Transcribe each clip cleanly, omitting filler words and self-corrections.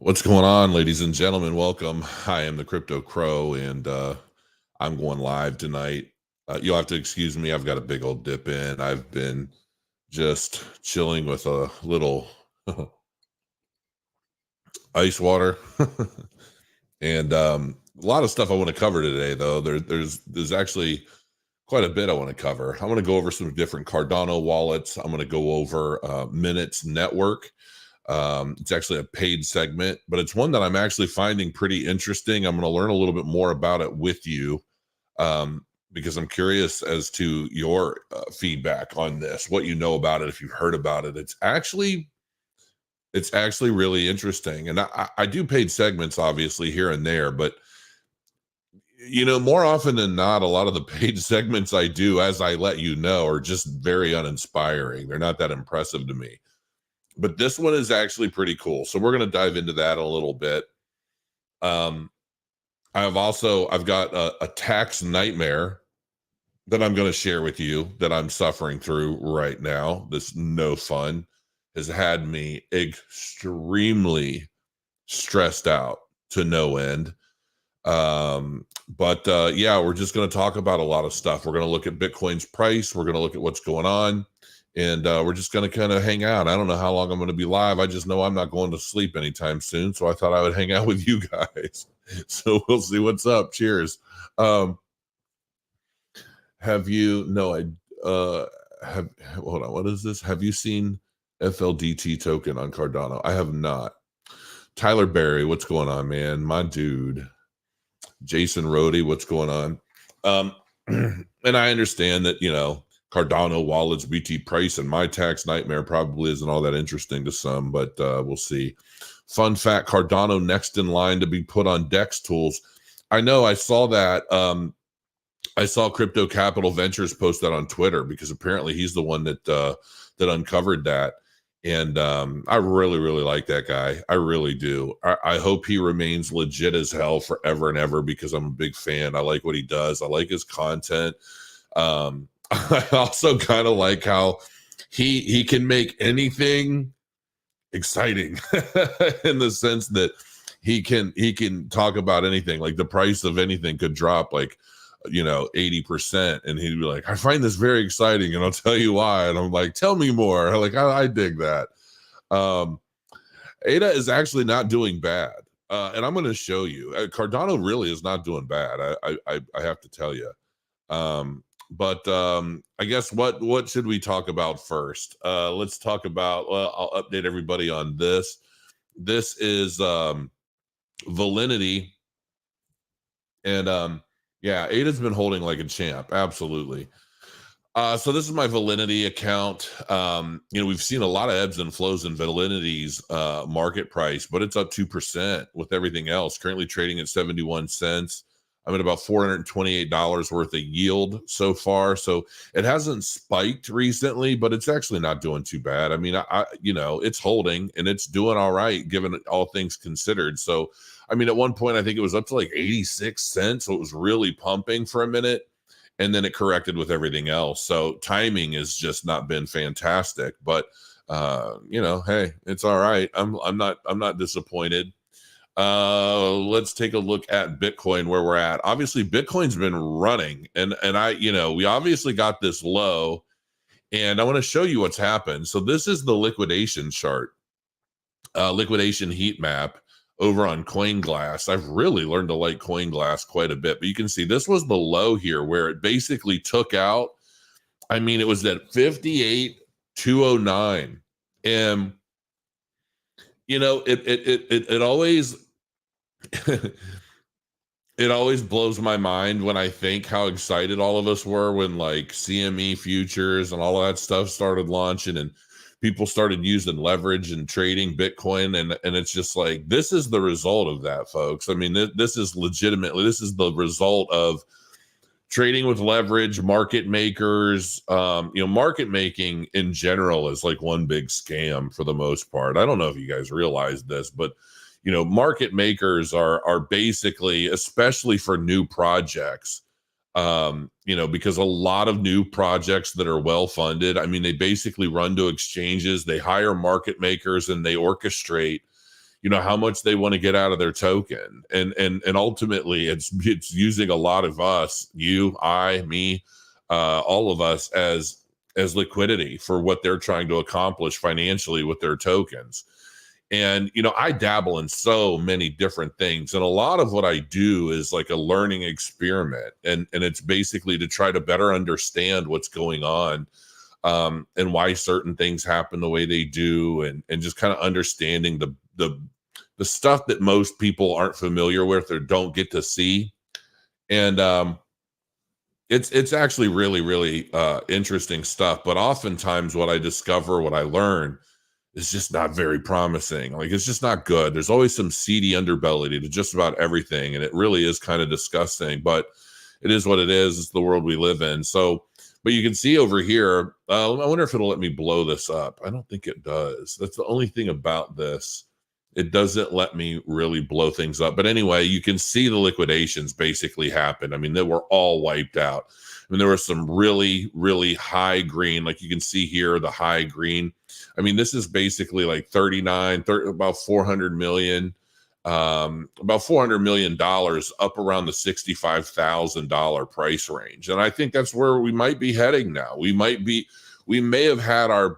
What's going on, ladies and gentlemen? Welcome. I am the Crypto Crow, and I'm going live tonight. You'll have to excuse me. I've got a big old dip in. I've been just chilling with a little ice water, and a lot of stuff I want to cover today. Though there's actually quite a bit I want to cover. I want to go over some different Cardano wallets. I'm going to go over Minutes Network. It's actually a paid segment, but it's one that I'm actually finding pretty interesting. I'm going to learn a little bit more about it with you because I'm curious as to your feedback on this, what you know about it, if you've heard about it. It's actually really interesting. And I do paid segments, obviously, here and there, but more often than not, a lot of the paid segments I do, as I let you know, are just very uninspiring. They're not that impressive to me. But this one is actually pretty cool. So we're going to dive into that a little bit. I've got a tax nightmare that I'm going to share with you that I'm suffering through right now. This no fun has had me extremely stressed out to no end. Yeah, we're just going to talk about a lot of stuff. We're going to look at Bitcoin's price. We're going to look at what's going on. And we're just going to kind of hang out. I don't know how long I'm going to be live. I just know I'm not going to sleep anytime soon. So I thought I would hang out with you guys. So we'll see what's up. Cheers. Hold on. What is this? Have you seen FLDT token on Cardano? I have not. Tyler Berry, what's going on, man? My dude. Jason Rhodey, what's going on? And I understand that, Cardano wallets, BT price, and my tax nightmare probably isn't all that interesting to some, but we'll see. Fun fact, Cardano next in line to be put on DEX tools. I know, I saw that. I saw Crypto Capital Ventures post that on Twitter because apparently he's the one that uncovered that. And I really, really like that guy. I really do. I hope he remains legit as hell forever and ever because I'm a big fan. I like what he does. I like his content. I also kind of like how he can make anything exciting in the sense that he can talk about anything. Like the price of anything could drop 80%, and he'd be like, I find this very exciting and I'll tell you why. And I'm like, tell me more. Like, I dig that. ADA is actually not doing bad. And I'm going to show you. Cardano really is not doing bad. I have to tell you. I guess what should we talk about first? Let's talk about, I'll update everybody on this. This is Validity. And yeah, ADA's been holding like a champ. Absolutely. So this is my Validity account. We've seen a lot of ebbs and flows in Validity's market price, but it's up 2% with everything else. Currently trading at 71 cents. I'm at about $428 worth of yield so far. So it hasn't spiked recently, but it's actually not doing too bad. I mean, it's holding and it's doing all right, given all things considered. So, I mean, at one point, I think it was up to like 86 cents. So it was really pumping for a minute. And then it corrected with everything else. So timing has just not been fantastic. But hey, it's all right. I'm not disappointed. Let's take a look at Bitcoin, where we're at. Obviously, Bitcoin's been running, and we obviously got this low, and I want to show you what's happened. So this is the liquidation chart, liquidation heat map over on CoinGlass. I've really learned to like CoinGlass quite a bit, but you can see this was the low here where it basically took out. I mean, it was at 58,209, and it always it always blows my mind when I think how excited all of us were when like CME futures and all of that stuff started launching and people started using leverage and trading Bitcoin. And it's just like, this is the result of that, folks. I mean, this is legitimately, this is the result of trading with leverage, market makers. Market making in general is like one big scam for the most part. I don't know if you guys realize this, but market makers are basically, especially for new projects, because a lot of new projects that are well funded, I mean, they basically run to exchanges, they hire market makers, and they orchestrate how much they want to get out of their token. And ultimately it's using a lot of us, you, I, me, all of us as liquidity for what they're trying to accomplish financially with their tokens. And, I dabble in so many different things. And a lot of what I do is like a learning experiment. And it's basically to try to better understand what's going on, and why certain things happen the way they do. And just kind of understanding the stuff that most people aren't familiar with or don't get to see. And it's actually really, really interesting stuff. But oftentimes what I discover, what I learn, is just not very promising. Like, it's just not good. There's always some seedy underbelly to just about everything. And it really is kind of disgusting, but it is what it is. It's the world we live in. So, but you can see over here, I wonder if it'll let me blow this up. I don't think it does. That's the only thing about this. It doesn't let me really blow things up. But anyway, you can see the liquidations basically happen. I mean, they were all wiped out. I mean, there was some really, really high green, like you can see here, the high green. I mean, this is basically like about 400 million, about $400 million up around the $65,000 price range. And I think that's where we might be heading now. We may have had our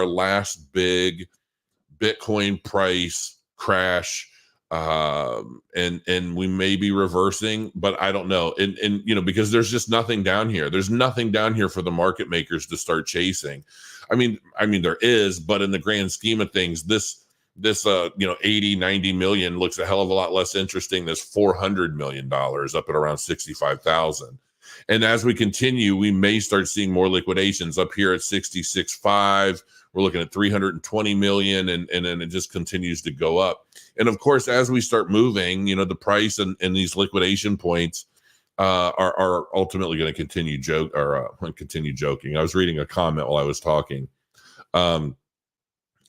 last big Bitcoin price crash, and we may be reversing, but I don't know. And because there's just nothing down here. There's nothing down here for the market makers to start chasing. I mean there is, but in the grand scheme of things, this 80, 90 million looks a hell of a lot less interesting than $400 million up at around 65,000. And as we continue, we may start seeing more liquidations up here at 66.5. We're looking at 320 million, and then it just continues to go up. And of course, as we start moving, the price and these liquidation points are ultimately going to continue joking. I was reading a comment while I was talking.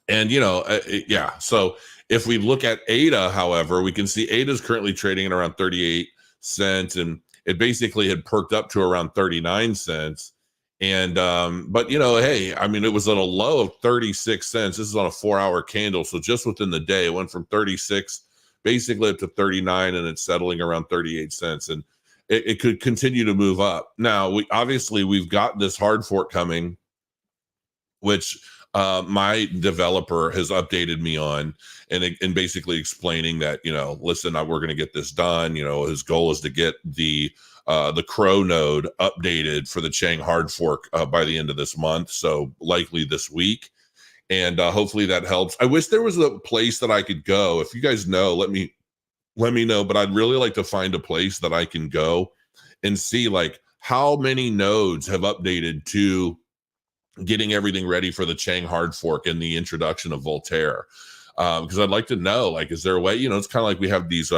Yeah. So if we look at ADA, however, we can see ADA is currently trading at around 38 cents, and it basically had perked up to around 39 cents. And but hey, I mean, it was at a low of 36 cents. This is on a 4-hour candle, so just within the day it went from 36 basically up to 39, and it's settling around 38 cents, and it could continue to move up. Now, we've got this hard fork coming, which my developer has updated me on, and basically explaining that, listen, we're going to get this done. His goal is to get the Crow node updated for the Chang hard fork by the end of this month, so likely this week. And hopefully that helps. I wish there was a place that I could go. If you guys know, let me know. But I'd really like to find a place that I can go and see like how many nodes have updated to getting everything ready for the Chang hard fork and the introduction of Voltaire. Because I'd like to know, like, is there a way? It's kind of like we have these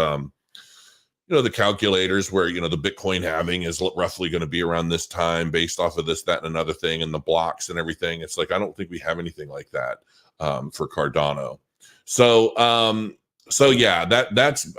the calculators where, the Bitcoin halving is roughly going to be around this time based off of this, that, and another thing, and the blocks and everything. It's like, I don't think we have anything like that for Cardano. So yeah, that's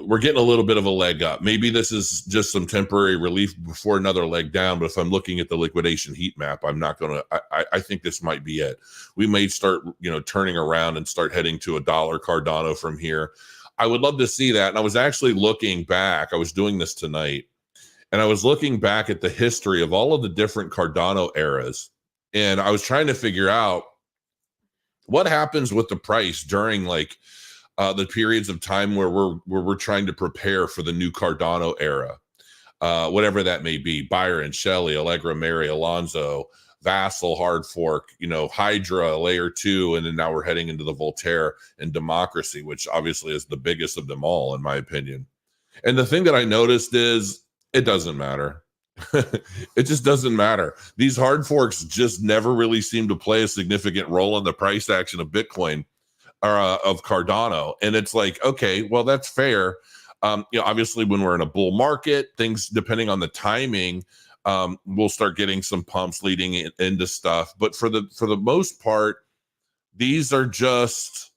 we're getting a little bit of a leg up. Maybe this is just some temporary relief before another leg down. But if I'm looking at the liquidation heat map, I'm not going to, I think this might be it. We may start, turning around and start heading to $1 Cardano from here. I would love to see that. And I was actually looking back. I was doing this tonight, and I was looking back at the history of all of the different Cardano eras. And I was trying to figure out what happens with the price during like the periods of time where we're trying to prepare for the new Cardano era, whatever that may be. Byron, Shelley, Allegra, Mary, Alonzo, Vassal, hard fork, Hydra, layer 2, and then now we're heading into the Voltaire and Democracy, which obviously is the biggest of them all, in my opinion. And the thing that I noticed is it doesn't matter. It just doesn't matter. These hard forks just never really seem to play a significant role in the price action of Bitcoin or of Cardano. And it's like, okay, well, that's fair. Obviously, when we're in a bull market, things, depending on the timing, we'll start getting some pumps leading into stuff. But for the most part, these are just,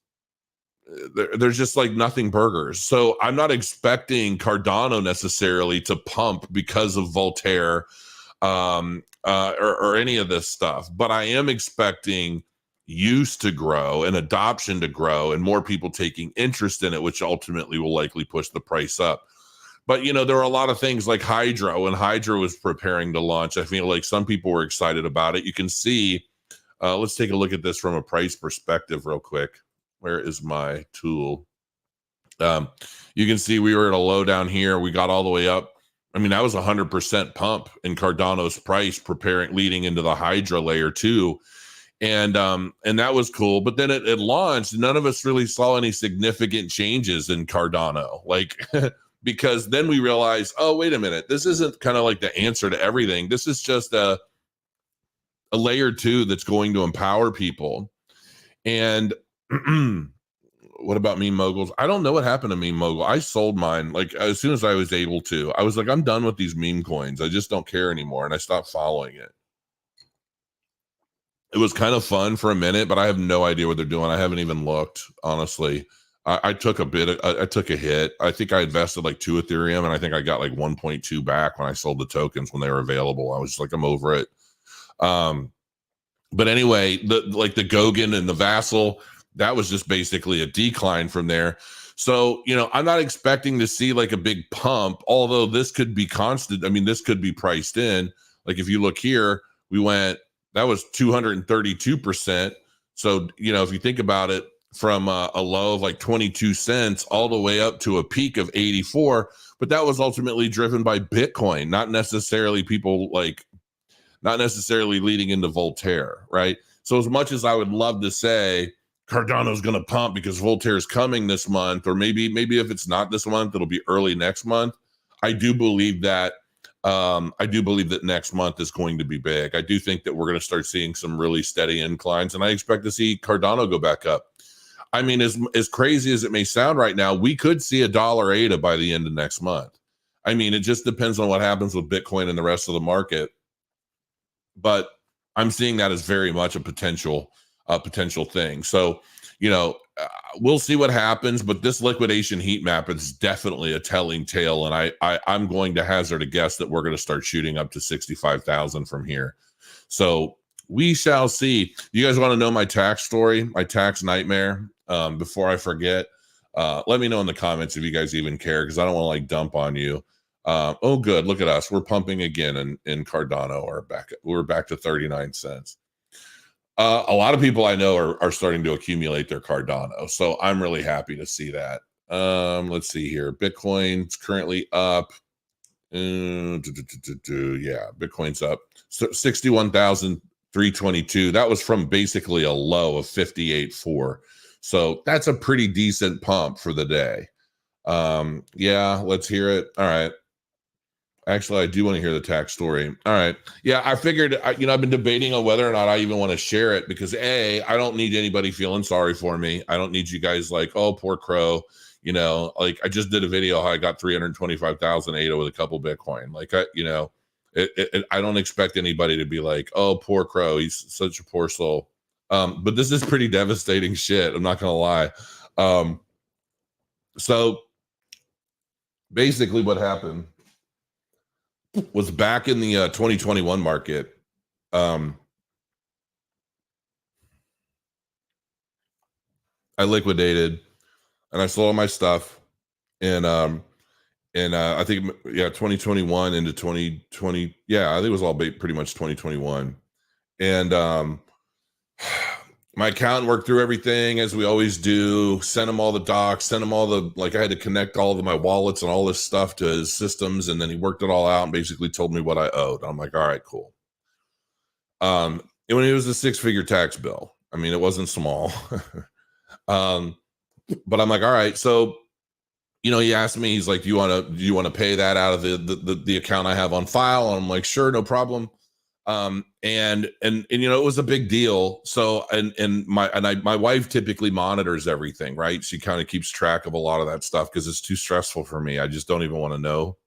they're just like nothing burgers. So I'm not expecting Cardano necessarily to pump because of Voltaire or any of this stuff. But I am expecting use to grow and adoption to grow and more people taking interest in it, which ultimately will likely push the price up. But, you know, there are a lot of things like Hydra. When Hydra was preparing to launch, I feel like some people were excited about it. You can see, let's take a look at this from a price perspective real quick. Where is my tool? You can see we were at a low down here. We got all the way up. I mean, that was 100% pump in Cardano's price leading into the Hydra layer 2. And that was cool. But then it launched. None of us really saw any significant changes in Cardano. Like, because then we realized, oh, wait a minute, this isn't kind of like the answer to everything. This is just a layer 2 that's going to empower people. And what about Meme Moguls? I don't know what happened to Meme Mogul. I sold mine like as soon as I was able to. I was like, I'm done with these meme coins. I just don't care anymore. And I stopped following it. It was kind of fun for a minute, but I have no idea what they're doing. I haven't even looked, honestly. I took I took a hit. I think I invested like 2 Ethereum, and I think I got like 1.2 back when I sold the tokens when they were available. I was like, I'm over it. But anyway, the Goguen and the Vassal, that was just basically a decline from there. So, you know, I'm not expecting to see like a big pump, although this could be constant. I mean, this could be priced in. Like if you look here, that was 232%. So, you know, if you think about it, from a low of like 22 cents all the way up to a peak of 84, but that was ultimately driven by Bitcoin, not necessarily leading into Voltaire, right? So as much as I would love to say Cardano's going to pump because Voltaire is coming this month, or maybe if it's not this month, it'll be early next month. I do believe that next month is going to be big. I do think that we're going to start seeing some really steady inclines, and I expect to see Cardano go back up. I mean, as crazy as it may sound right now, we could see $1 ADA by the end of next month. I mean, it just depends on what happens with Bitcoin and the rest of the market. But I'm seeing that as very much a potential thing. So, you know, we'll see what happens. But this liquidation heat map is definitely a telling tale, and I'm going to hazard a guess that we're going to start shooting up to 65,000 from here. So we shall see. You guys want to know my tax story, my tax nightmare? Before I forget, let me know in the comments if you guys even care, because I don't want to like dump on you. Oh, good. Look at us. We're pumping again in Cardano. We're back to 39 cents. A lot of people I know are starting to accumulate their Cardano. So I'm really happy to see that. Let's see here. Bitcoin's currently up. Yeah, Bitcoin's up. So 61,322. That was from basically a low of 58.4. So that's a pretty decent pump for the day. Yeah, let's hear it. All right. Actually, I do want to hear the tax story. All right. Yeah, I figured, I've been debating on whether or not I even want to share it because I don't need anybody feeling sorry for me. I don't need you guys like, oh, poor Crow. You know, like I just did a video how I got 325,000 ADA with a couple Bitcoin. Like, I don't expect anybody to be like, oh, poor Crow. He's such a poor soul. But this is pretty devastating shit. I'm not going to lie. So basically what happened was back in the 2021 market. I liquidated and I sold all my stuff. And I think, 2021 into 2020. Yeah, I think it was all pretty much 2021. And my accountant worked through everything as we always do, sent him all the docs, sent him all I had to connect all of my wallets and all this stuff to his systems. And then he worked it all out and basically told me what I owed. I'm like, all right, cool. And when it was a 6-figure tax bill, I mean, it wasn't small. But I'm like, all right. So, he asked me, he's like, do you want to pay that out of the account I have on file? And I'm like, sure, no problem. And it was a big deal. So, my wife typically monitors everything, right? She kind of keeps track of a lot of that stuff because it's too stressful for me. I just don't even want to know.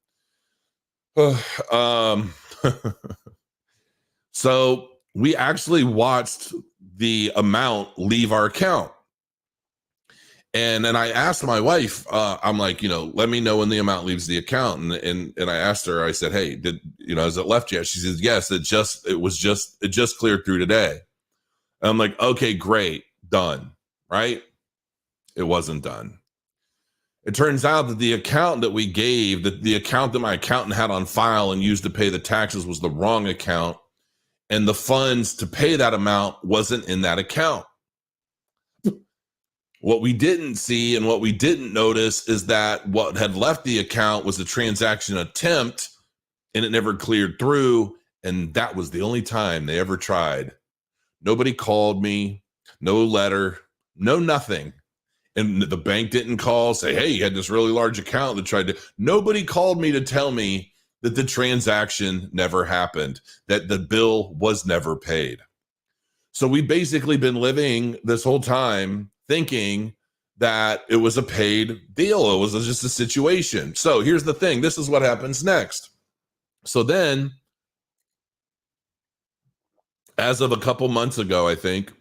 So we actually watched the amount leave our account. And then I asked my wife, I'm like, let me know when the amount leaves the account. And I asked her, I said, hey, has it left yet? She says, yes, it just cleared through today. And I'm like, okay, great, done, right? It wasn't done. It turns out that the account that we gave, that the account that my accountant had on file and used to pay the taxes was the wrong account. And the funds to pay that amount wasn't in that account. What we didn't see and what we didn't notice is that what had left the account was a transaction attempt and it never cleared through. And that was the only time they ever tried. Nobody called me, no letter, no nothing. And the bank didn't call, say, hey, you had this really large account that tried to. Nobody called me to tell me that the transaction never happened, that the bill was never paid. So we've basically been living this whole time thinking that it was a paid deal. It was just a situation. So here's the thing. This is what happens next. So then, as of a couple months ago, I think,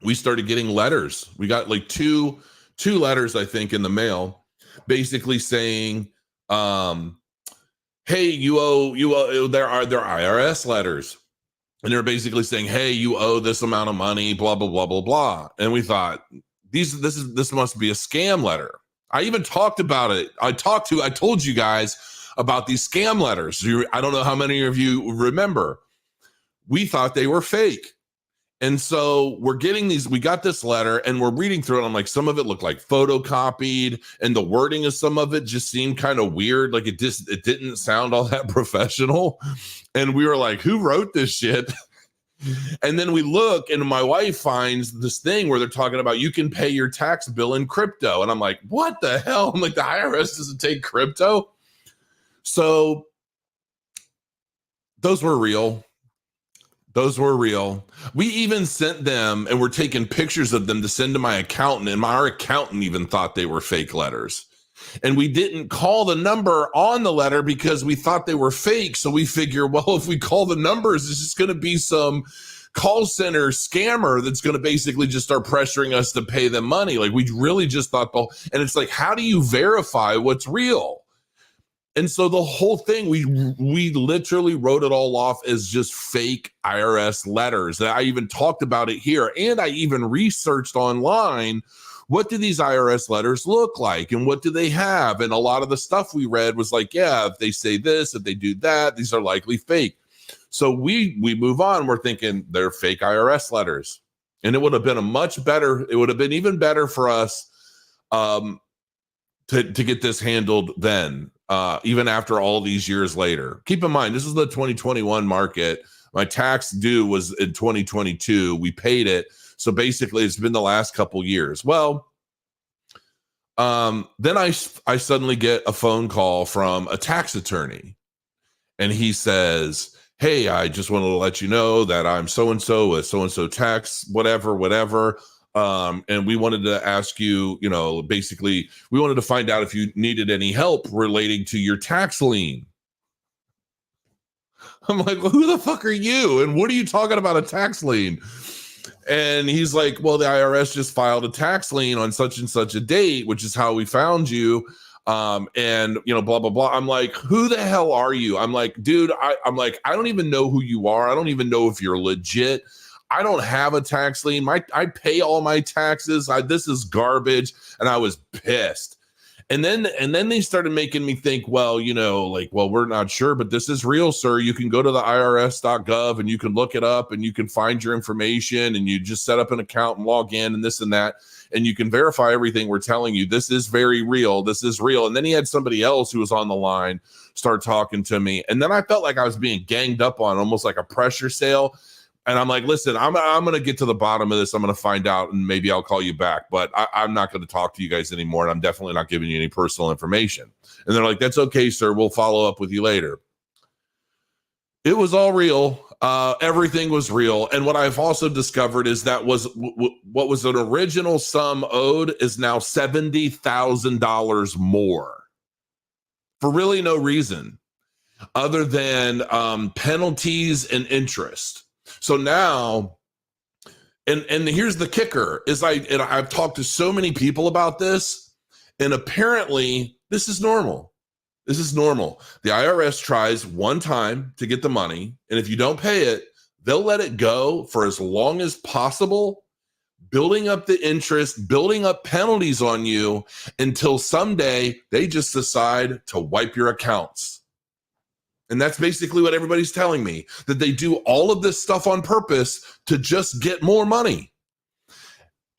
we started getting letters. We got like two letters, I think, in the mail, basically saying, hey, you owe, there are IRS letters. And they're basically saying, hey, you owe this amount of money, blah, blah, blah, blah, blah. And we thought, this must be a scam letter. I even talked about it. I told you guys about these scam letters. I don't know how many of you remember. We thought they were fake. And so we're getting these, we got this letter and we're reading through it. I'm like, some of it looked like photocopied and the wording of some of it just seemed kind of weird. Like it didn't sound all that professional. And we were like, who wrote this shit? And then we look and my wife finds this thing where they're talking about you can pay your tax bill in crypto. And I'm like, what the hell? I'm like, the IRS doesn't take crypto. So those were real. Those were real. We even sent them and we're taking pictures of them to send to my accountant. And our accountant even thought they were fake letters. And we didn't call the number on the letter because we thought they were fake. So we figure, well, if we call the numbers, it's just going to be some call center scammer that's going to basically just start pressuring us to pay them money. Like we really just thought, and it's like, how do you verify what's real? And so the whole thing, we literally wrote it all off as just fake IRS letters. I even talked about it here, and I even researched online, what do these IRS letters look like, and what do they have? And a lot of the stuff we read was like, yeah, if they say this, if they do that, these are likely fake. So we move on. We're thinking they're fake IRS letters, and it would have been it would have been even better for us to get this handled then. Even after all these years later. Keep in mind, this is the 2021 market. My tax due was in 2022. We paid it. So basically, it's been the last couple years. Well, then I suddenly get a phone call from a tax attorney. And he says, hey, I just wanted to let you know that I'm so-and-so with so-and-so tax, whatever. And we wanted to ask you, basically, we wanted to find out if you needed any help relating to your tax lien. I'm like, well, who the fuck are you? And what are you talking about a tax lien? And he's like, well, the IRS just filed a tax lien on such and such a date, which is how we found you. And blah, blah, blah. I'm like, who the hell are you? I'm like, dude, I'm like, I don't even know who you are. I don't even know if you're legit. I don't have a tax lien. I pay all my taxes. This is garbage. And I was pissed. And then they started making me think, well, we're not sure, but this is real, sir. You can go to the irs.gov and you can look it up and you can find your information and you just set up an account and log in and this and that. And you can verify everything we're telling you. This is very real. This is real. And then he had somebody else who was on the line start talking to me. And then I felt like I was being ganged up on, almost like a pressure sale. And I'm like, listen, I'm going to get to the bottom of this. I'm going to find out and maybe I'll call you back. But I'm not going to talk to you guys anymore. And I'm definitely not giving you any personal information. And they're like, that's okay, sir. We'll follow up with you later. It was all real. Everything was real. And what I've also discovered is that what was an original sum owed is now $70,000 more for really no reason other than penalties and interest. So now, and here's the kicker, is I've talked to so many people about this, and apparently this is normal. This is normal. The IRS tries one time to get the money, and if you don't pay it, they'll let it go for as long as possible, building up the interest, building up penalties on you until someday they just decide to wipe your accounts. And that's basically what everybody's telling me, that they do all of this stuff on purpose to just get more money.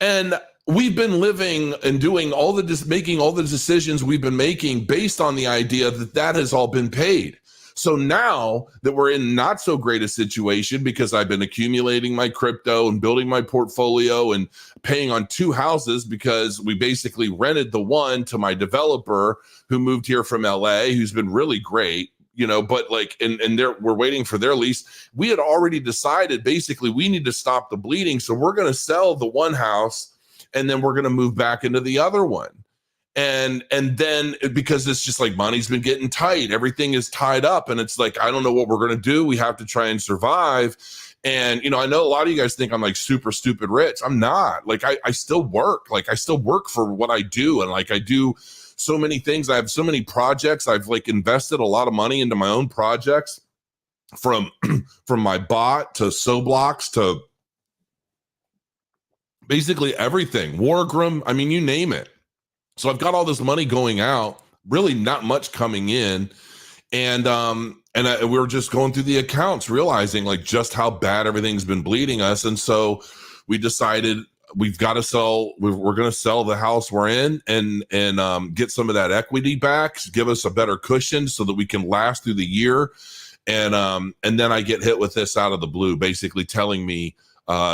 And we've been living and doing all the making all the decisions we've been making based on the idea that that has all been paid. So now that we're in not so great a situation, because I've been accumulating my crypto and building my portfolio and paying on 2 houses, because we basically rented the one to my developer who moved here from LA, who's been really great, you know, but like, and we're waiting for their lease. We had already decided basically we need to stop the bleeding. So we're going to sell the one house and then we're going to move back into the other one. And then, because it's just like money's been getting tight, everything is tied up, and it's like, I don't know what we're going to do. We have to try and survive. And, you know, I know a lot of you guys think I'm like super stupid rich. I'm not. Like, I still work. Like, I still work for what I do. And like, I do so many things. I have so many projects. I've like invested a lot of money into my own projects, from my bot to Soblox to basically everything. Wargram. I mean, you name it. So I've got all this money going out, really not much coming in. And we were just going through the accounts, realizing like just how bad everything's been bleeding us. And so we decided we've got to sell. We're going to sell the house we're in and get some of that equity back, give us a better cushion so that we can last through the year. And then I get hit with this out of the blue, basically telling me,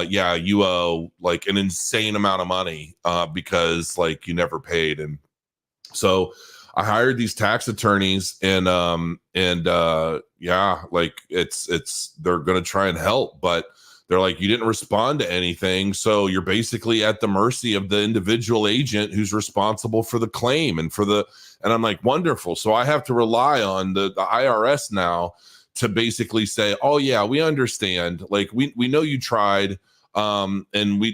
yeah, you owe like an insane amount of money because like you never paid. And so I hired these tax attorneys, and yeah, like they're going to try and help, but they're like, you didn't respond to anything. So you're basically at the mercy of the individual agent who's responsible for the claim and and I'm like, wonderful. So I have to rely on the IRS now to basically say, oh yeah, we understand. Like we know you tried, and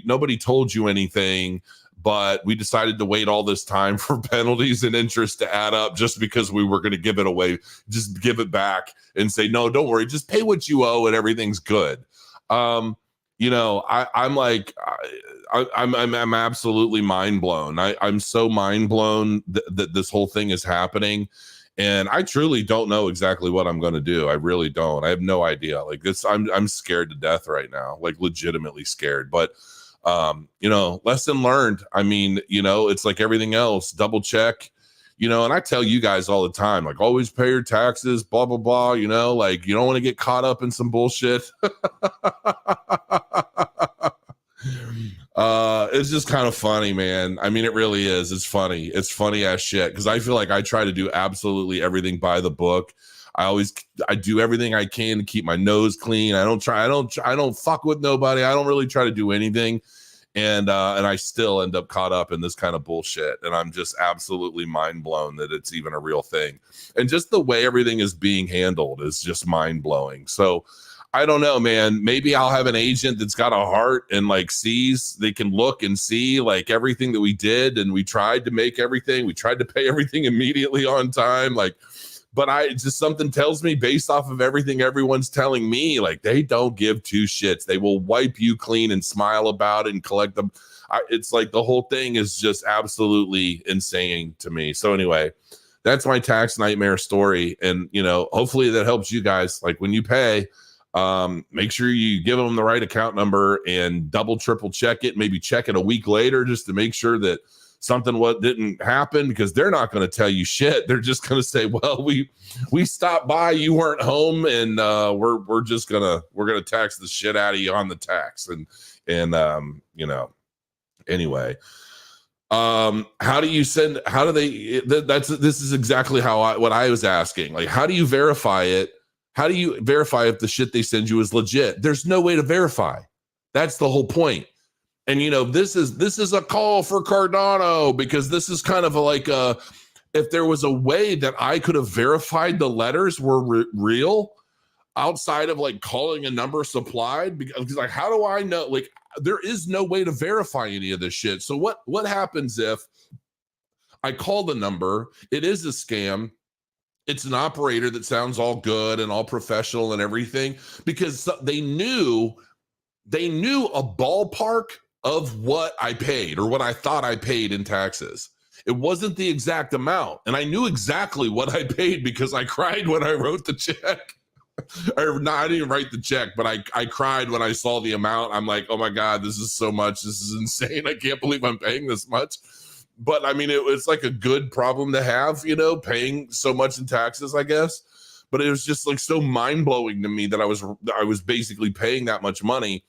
nobody told you anything, but we decided to wait all this time for penalties and interest to add up just because we were going to give it away, just give it back and say, no, don't worry, just pay what you owe and everything's good. You know, I'm like, I'm absolutely mind blown. I'm so mind blown that this whole thing is happening. And I truly don't know exactly what I'm going to do. I really don't. I have no idea. Like this, I'm scared to death right now, like legitimately scared. But, you know, lesson learned. I mean, you know, it's like everything else, double check, you know, and I tell you guys all the time, like always pay your taxes, blah, blah, blah, you know, like you don't want to get caught up in some bullshit. It's just kind of funny, man. I mean, it really is. It's funny. It's funny as shit, because I feel like I try to do absolutely everything by the book. I do everything I can to keep my nose clean. I don't fuck with nobody. I don't really try to do anything. And I still end up caught up in this kind of bullshit. And I'm just absolutely mind blown that it's even a real thing. And just the way everything is being handled is just mind blowing. So I don't know, man. Maybe I'll have an agent that's got a heart and like they can look and see like everything that we did. And we tried to make everything, we tried to pay everything immediately on time. Like, but just something tells me, based off of everything everyone's telling me, like they don't give 2 shits. They will wipe you clean and smile about it and collect them. It's like the whole thing is just absolutely insane to me. So anyway, that's my tax nightmare story. And, you know, hopefully that helps you guys. Like when you pay, make sure you give them the right account number and double, triple check it. Maybe check it a week later just to make sure that something didn't happen, because they're not going to tell you shit. They're just going to say, well, we stopped by, you weren't home, and we're gonna tax the shit out of you on the tax. And you know, anyway, this is exactly what I was asking. Like, how do you verify it? How do you verify if the shit they send you is legit? There's no way to verify. That's the whole point. And, you know, this is a call for Cardano, because this is kind of if there was a way that I could have verified the letters were real outside of like calling a number supplied, because like, how do I know? Like, there is no way to verify any of this shit. So what happens if I call the number, it is a scam, It's an operator that sounds all good and all professional and everything, because they knew a ballpark of what I paid or what I thought I paid in taxes. It wasn't the exact amount. And I knew exactly what I paid because I cried when I wrote the check. Or no, I didn't write the check, but I cried when I saw the amount. I'm like, oh my God, this is so much. This is insane. I can't believe I'm paying this much. But I mean, it's like a good problem to have, you know, paying so much in taxes, I guess. But it was just like so mind blowing to me that I was basically paying that much money.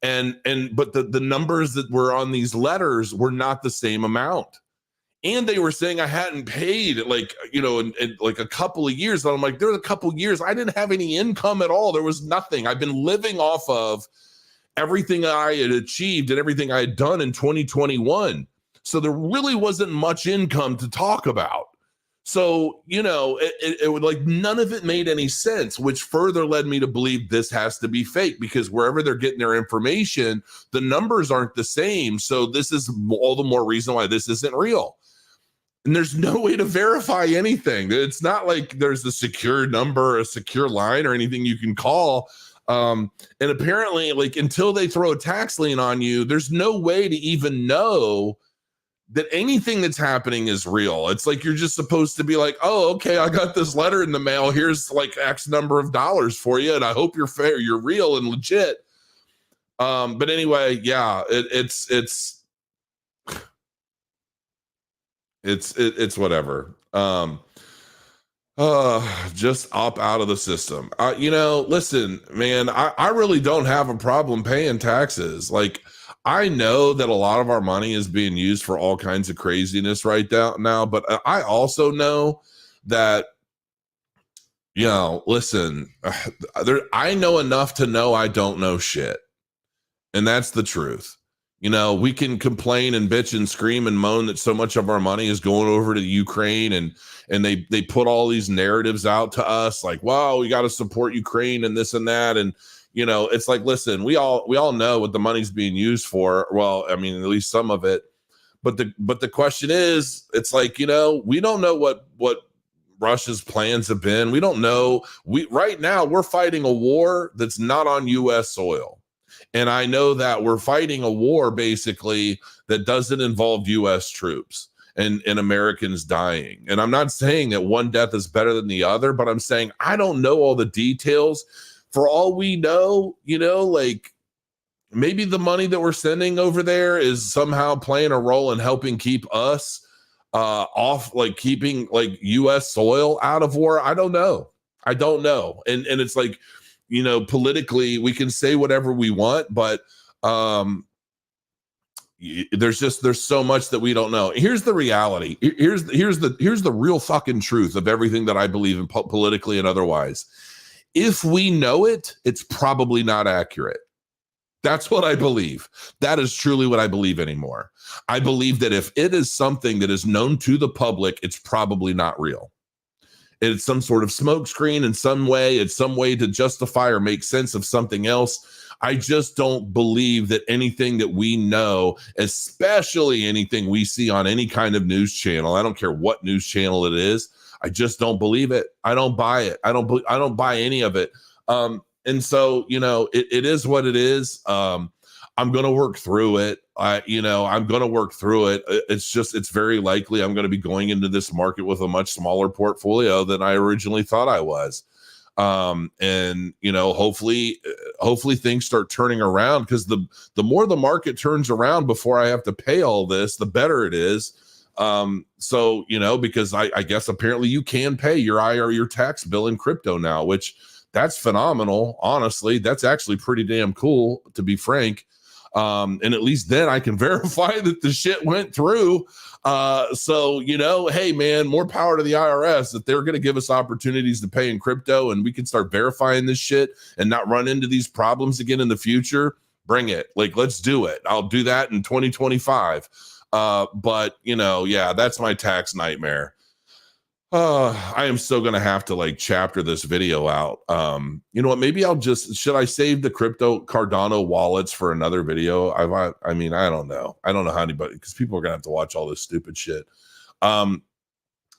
But the numbers that were on these letters were not the same amount. And they were saying I hadn't paid, like, you know, in like a couple of years. And I'm like, there's a couple of years I didn't have any income at all. There was nothing. I've been living off of everything I had achieved and everything I had done in 2021. So there really wasn't much income to talk about. So, you know, it would, like, none of it made any sense, which further led me to believe this has to be fake, because wherever they're getting their information, the numbers aren't the same. So this is all the more reason why this isn't real. And there's no way to verify anything. It's not like there's a secure number, a secure line, or anything you can call. And apparently, like, until they throw a tax lien on you, there's no way to even know that anything that's happening is real. It's like you're just supposed to be like, oh, okay, I got this letter in the mail. Here's like X number of dollars for you, and I hope you're fair, you're real and legit. But anyway, yeah, it's whatever. Just opt out of the system. You know, listen, man, I really don't have a problem paying taxes. Like, I know that a lot of our money is being used for all kinds of craziness right now, but I also know that, you know, listen, I know enough to know I don't know shit. And that's the truth. You know, we can complain and bitch and scream and moan that so much of our money is going over to Ukraine, and they put all these narratives out to us like, wow, we got to support Ukraine and this and that. And, you know, it's like, listen, we all know what the money's being used for. Well, I mean, at least some of it. But the question is, it's like, you know, we don't know what Russia's plans have been. We don't know. Right now we're fighting a war that's not on US soil. And I know that we're fighting a war basically that doesn't involve US troops and Americans dying. And I'm not saying that one death is better than the other, but I'm saying I don't know all the details. For all we know, you know, like, maybe the money that we're sending over there is somehow playing a role in helping keep us off, like keeping like US soil out of war. I don't know. And it's like, you know, politically we can say whatever we want, but there's so much that we don't know. Here's the reality. Here's the real fucking truth of everything that I believe in, politically and otherwise. If we know it, it's probably not accurate. That's what I believe. That is truly what I believe anymore. I believe that if it is something that is known to the public, it's probably not real. It's some sort of smokescreen in some way. It's some way to justify or make sense of something else. I just don't believe that anything that we know, especially anything we see on any kind of news channel, I don't care what news channel it is, I just don't believe it. I don't buy it. I don't buy any of it. And so, you know, it is what it is. I'm going to work through it. I'm going to work through it. It's very likely I'm going to be going into this market with a much smaller portfolio than I originally thought I was. And, you know, hopefully things start turning around, because the more the market turns around before I have to pay all this, the better it is. So, you know, because I guess apparently you can pay your tax bill in crypto now, which that's phenomenal. Honestly, that's actually pretty damn cool, to be frank. And at least then I can verify that the shit went through. So, you know, hey man, more power to the IRS that they're going to give us opportunities to pay in crypto, and we can start verifying this shit and not run into these problems again in the future. Bring it. Like, let's do it. I'll do that in 2025. But you know, yeah, that's my tax nightmare. I am so going to have to like chapter this video out. You know what? Maybe should I save the crypto Cardano wallets for another video? I mean, I don't know. I don't know how anybody, because people are going to have to watch all this stupid shit.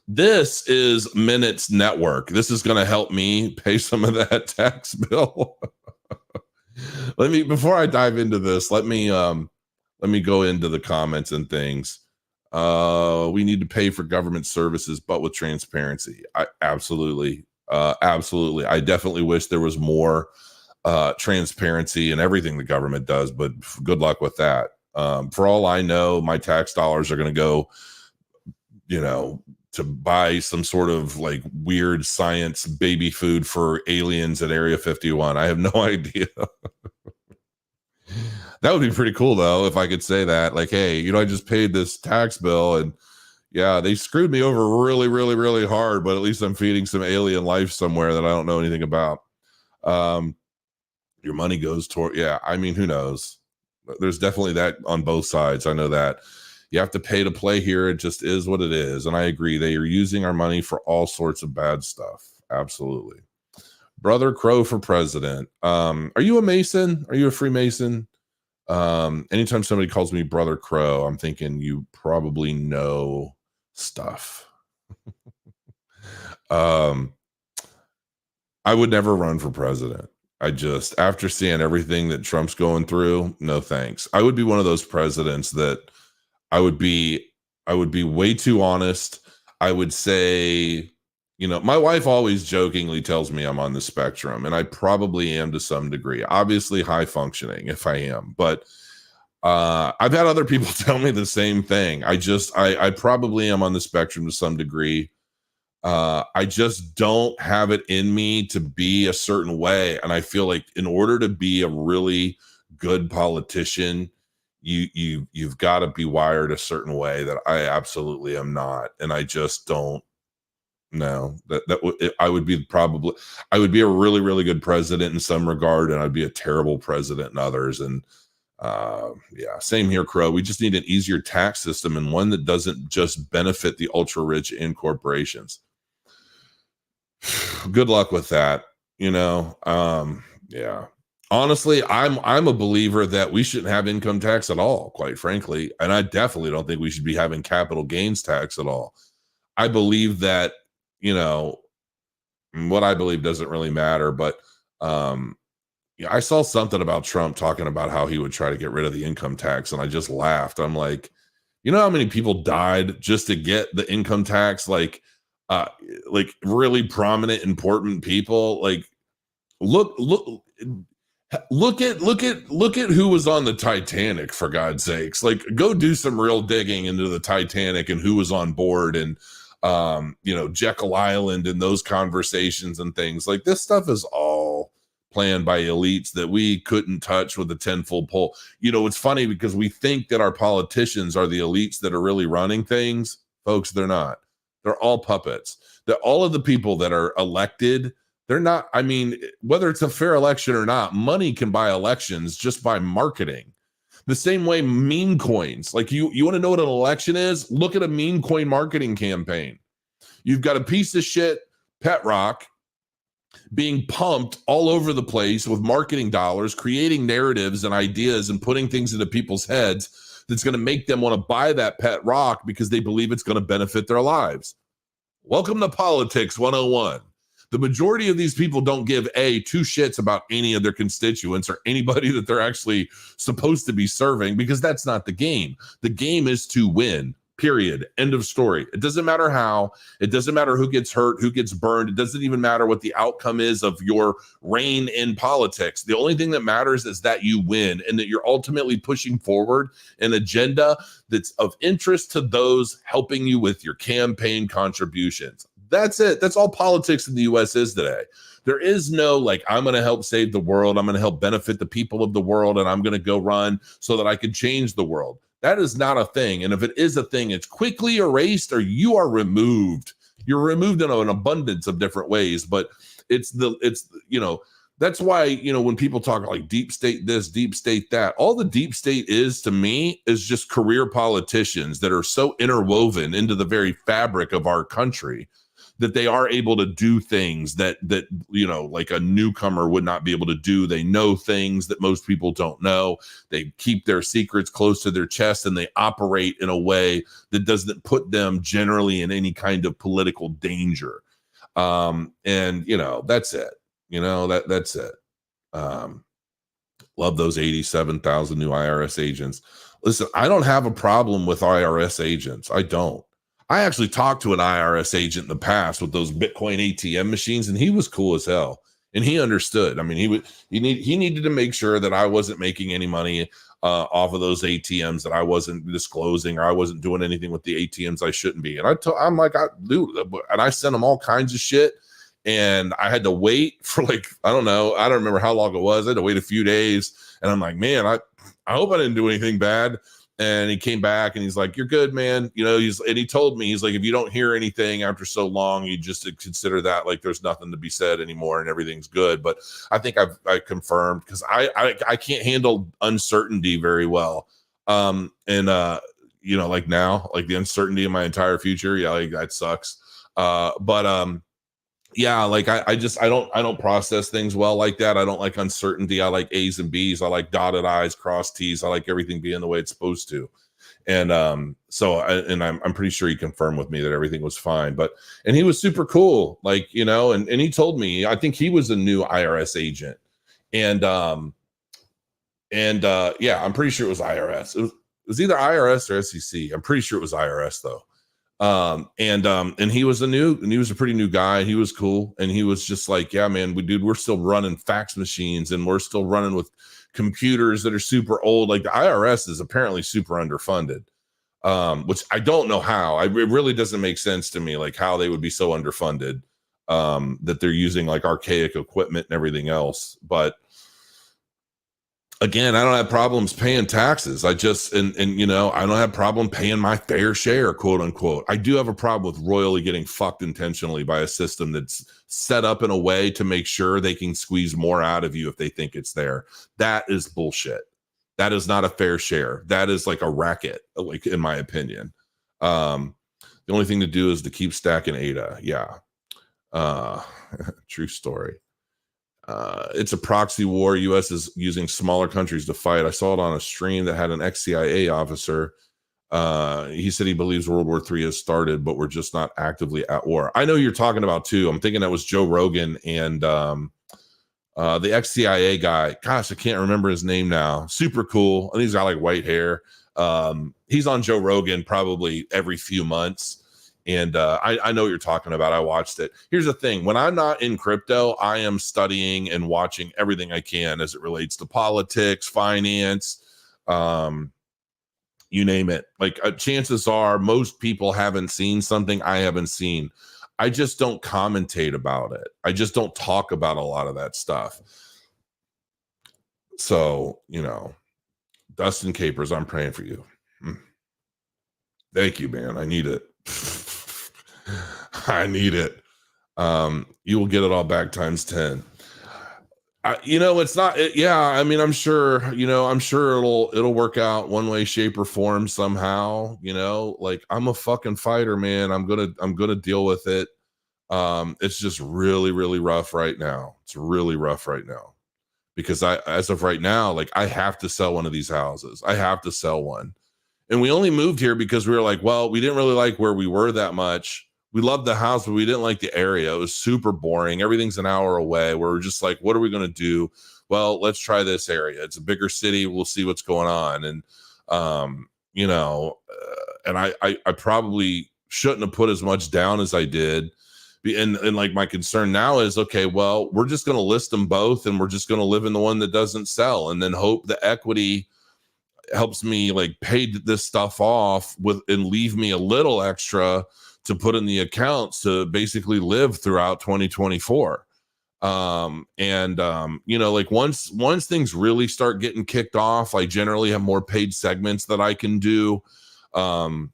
This is Minutes Network. This is going to help me pay some of that tax bill. Before I dive into this, let me go into the comments and things. We need to pay for government services, but with transparency. Absolutely. I definitely wish there was more transparency in everything the government does, but good luck with that. For all I know, my tax dollars are going to go, to buy some sort of like weird science baby food for aliens at Area 51. I have no idea. That would be pretty cool though, if I could say that, like, hey, I just paid this tax bill and yeah, they screwed me over really, really, really hard, but at least I'm feeding some alien life somewhere that I don't know anything about. Your money goes toward, who knows? There's definitely that on both sides. I know that. You have to pay to play here. It just is what it is. And I agree. They are using our money for all sorts of bad stuff. Absolutely. Brother Crow for president. Are you a Mason? Are you a Freemason? Anytime somebody calls me Brother Crow, I'm thinking you probably know stuff. I would never run for president. After seeing everything that Trump's going through, no thanks. I would be one of those presidents that I would be way too honest. I would say, my wife always jokingly tells me I'm on the spectrum, and I probably am to some degree. Obviously high functioning if I am, but I've had other people tell me the same thing. I probably am on the spectrum to some degree. I just don't have it in me to be a certain way. And I feel like in order to be a really good politician, you've got to be wired a certain way that I absolutely am not. And I just don't know I would be a really, really good president in some regard, and I'd be a terrible president in others. And same here, Crow. We just need an easier tax system and one that doesn't just benefit the ultra rich and corporations. Good luck with that. Honestly, I'm a believer that we shouldn't have income tax at all, quite frankly. And I definitely don't think we should be having capital gains tax at all. I believe that, what I believe doesn't really matter. But I saw something about Trump talking about how he would try to get rid of the income tax. And I just laughed. I'm like, how many people died just to get the income tax? Like really prominent, important people. Like, look at who was on the Titanic, for God's sakes. Like, go do some real digging into the Titanic and who was on board, and Jekyll Island and those conversations and things. Like, this stuff is all planned by elites that we couldn't touch with a 10-foot pole. It's funny because we think that our politicians are the elites that are really running things. Folks, they're not. They're all puppets. That all of the people that are elected, they're not. I mean, whether it's a fair election or not, money can buy elections just by marketing. The same way meme coins. Like, you want to know what an election is? Look at a meme coin marketing campaign. You've got a piece of shit pet rock being pumped all over the place with marketing dollars, creating narratives and ideas and putting things into people's heads that's going to make them want to buy that pet rock because they believe it's going to benefit their lives. Welcome to Politics 101. The majority of these people don't give two shits about any of their constituents or anybody that they're actually supposed to be serving, because that's not the game. The game is to win, period. End of story. It doesn't matter how. It doesn't matter who gets hurt, who gets burned. It doesn't even matter what the outcome is of your reign in politics. The only thing that matters is that you win and that you're ultimately pushing forward an agenda that's of interest to those helping you with your campaign contributions. That's it. That's all politics in the U.S. is today. There is no, like, I'm going to help save the world. I'm going to help benefit the people of the world, and I'm going to go run so that I can change the world. That is not a thing. And if it is a thing, it's quickly erased or you are removed. You're removed in an abundance of different ways. But that's why, when people talk like deep state this, deep state that, all the deep state is to me is just career politicians that are so interwoven into the very fabric of our country that they are able to do things that you know, like a newcomer would not be able to do. They know things that most people don't know. They keep their secrets close to their chest, and they operate in a way that doesn't put them generally in any kind of political danger. And you know, that's it. You know, that's it. Love those 87,000 new IRS agents. Listen, I don't have a problem with IRS agents. I don't. I actually talked to an IRS agent in the past with those Bitcoin ATM machines, and he was cool as hell. And he understood. I mean, he needed to make sure that I wasn't making any money off of those ATMs, that I wasn't disclosing, or I wasn't doing anything with the ATMs I shouldn't be. And I'm like, and I sent him all kinds of shit. And I had to wait for like, I don't remember how long it was. I had to wait a few days. And I'm like, man, I hope I didn't do anything bad. And he came back and he's like, you're good, man. You know, and he told me, he's like, if you don't hear anything after so long, you just consider that like there's nothing to be said anymore and everything's good. But I think I confirmed, because I can't handle uncertainty very well. You know, like now, like the uncertainty in my entire future. Yeah, like that sucks. Yeah, like I don't process things well like that. I don't like uncertainty. I like A's and B's. I like dotted I's, crossed T's. I like everything being the way it's supposed to. And I'm pretty sure he confirmed with me that everything was fine. And he was super cool, like, you know, and he told me, I think he was a new IRS agent. And yeah, I'm pretty sure it was IRS. It was either IRS or SEC. I'm pretty sure it was IRS though. And he was a pretty new guy. He was cool. And he was just like, yeah, man, we're still running fax machines, and we're still running with computers that are super old. Like the IRS is apparently super underfunded, which I don't know how. It really doesn't make sense to me, like how they would be so underfunded, that they're using like archaic equipment and everything else. But again, I don't have problems paying taxes. I just, and you know, I don't have problem paying my fair share, quote unquote. I do have a problem with royally getting fucked intentionally by a system that's set up in a way to make sure they can squeeze more out of you if they think it's there. That is bullshit. That is not a fair share. That is like a racket, like in my opinion. The only thing to do is to keep stacking ADA. Yeah. True story. It's a proxy war. U.S. is using smaller countries to fight. I saw it on a stream that had an ex-CIA officer. He said he believes World War III has started, but we're just not actively at war. I know you're talking about too. I'm thinking that was Joe Rogan and the ex-CIA guy. Gosh, I can't remember his name now. Super cool. And he's got like white hair. He's on Joe Rogan probably every few months. And I know what you're talking about. I watched it. Here's the thing. When I'm not in crypto, I am studying and watching everything I can as it relates to politics, finance, you name it. Like chances are most people haven't seen something I haven't seen. I just don't commentate about it. I just don't talk about a lot of that stuff. So, you know, Dustin Capers, I'm praying for you. Thank you, man. I need it. I need it. You will get it all back times 10. You know, it's not. Yeah, I mean, I'm sure. You know, I'm sure it'll work out one way, shape, or form somehow. You know, like I'm a fucking fighter, man. I'm gonna deal with it. It's just really, really rough right now. It's really rough right now because as of right now, like I have to sell one of these houses. I have to sell one. And we only moved here because we were like, well, we didn't really like where we were that much. We loved the house, but we didn't like the area. It was super boring. Everything's an hour away. We're just like, what are we going to do? Well, let's try this area. It's a bigger city. We'll see what's going on. And, you know, and I probably shouldn't have put as much down as I did. And like my concern now is, okay, well, we're just going to list them both and we're just going to live in the one that doesn't sell and then hope the equity helps me like pay this stuff off with and leave me a little extra to put in the accounts to basically live throughout 2024. You know, like once things really start getting kicked off, I generally have more paid segments that I can do. I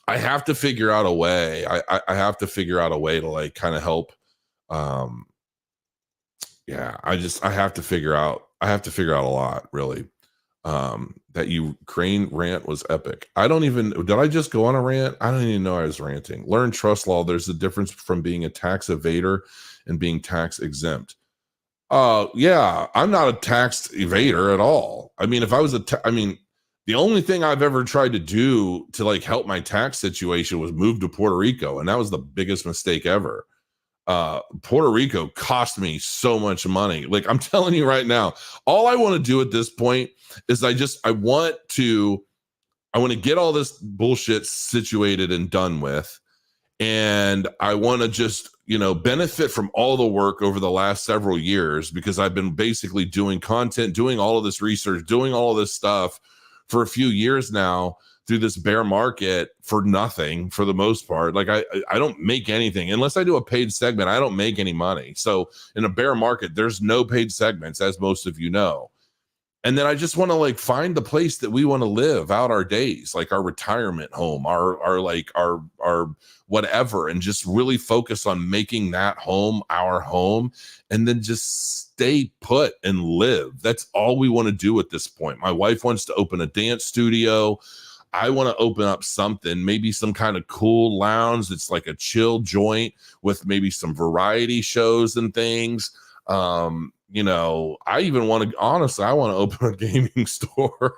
have to figure out a way. I have to figure out a way to like kind of help. Yeah, I have to figure out a lot really. That Ukraine rant was epic. I don't even, did I just go on a rant? I don't even know I was ranting. Learn trust law. There's a difference from being a tax evader and being tax exempt. Yeah, I'm not a tax evader at all. I mean, if I was the only thing I've ever tried to do to like help my tax situation was move to Puerto Rico, and that was the biggest mistake ever. Puerto Rico cost me so much money. Like, I'm telling you right now, all I want to do at this point is I want to get all this bullshit situated and done with. And I want to just, benefit from all the work over the last several years, because I've been basically doing content, doing all of this research, doing all of this stuff for a few years now through this bear market for nothing, for the most part. Like, I don't make anything unless I do a paid segment. I don't make any money. So in a bear market, there's no paid segments, as most of you know. And then I just want to like find the place that we want to live out our days, like our retirement home, our whatever, and just really focus on making that home our home, and then just stay put and live. That's all we want to do at this point. My wife wants to open a dance studio. I want to open up something, maybe some kind of cool lounge that's like a chill joint with maybe some variety shows and things. I even want to, honestly, I want to open a gaming store.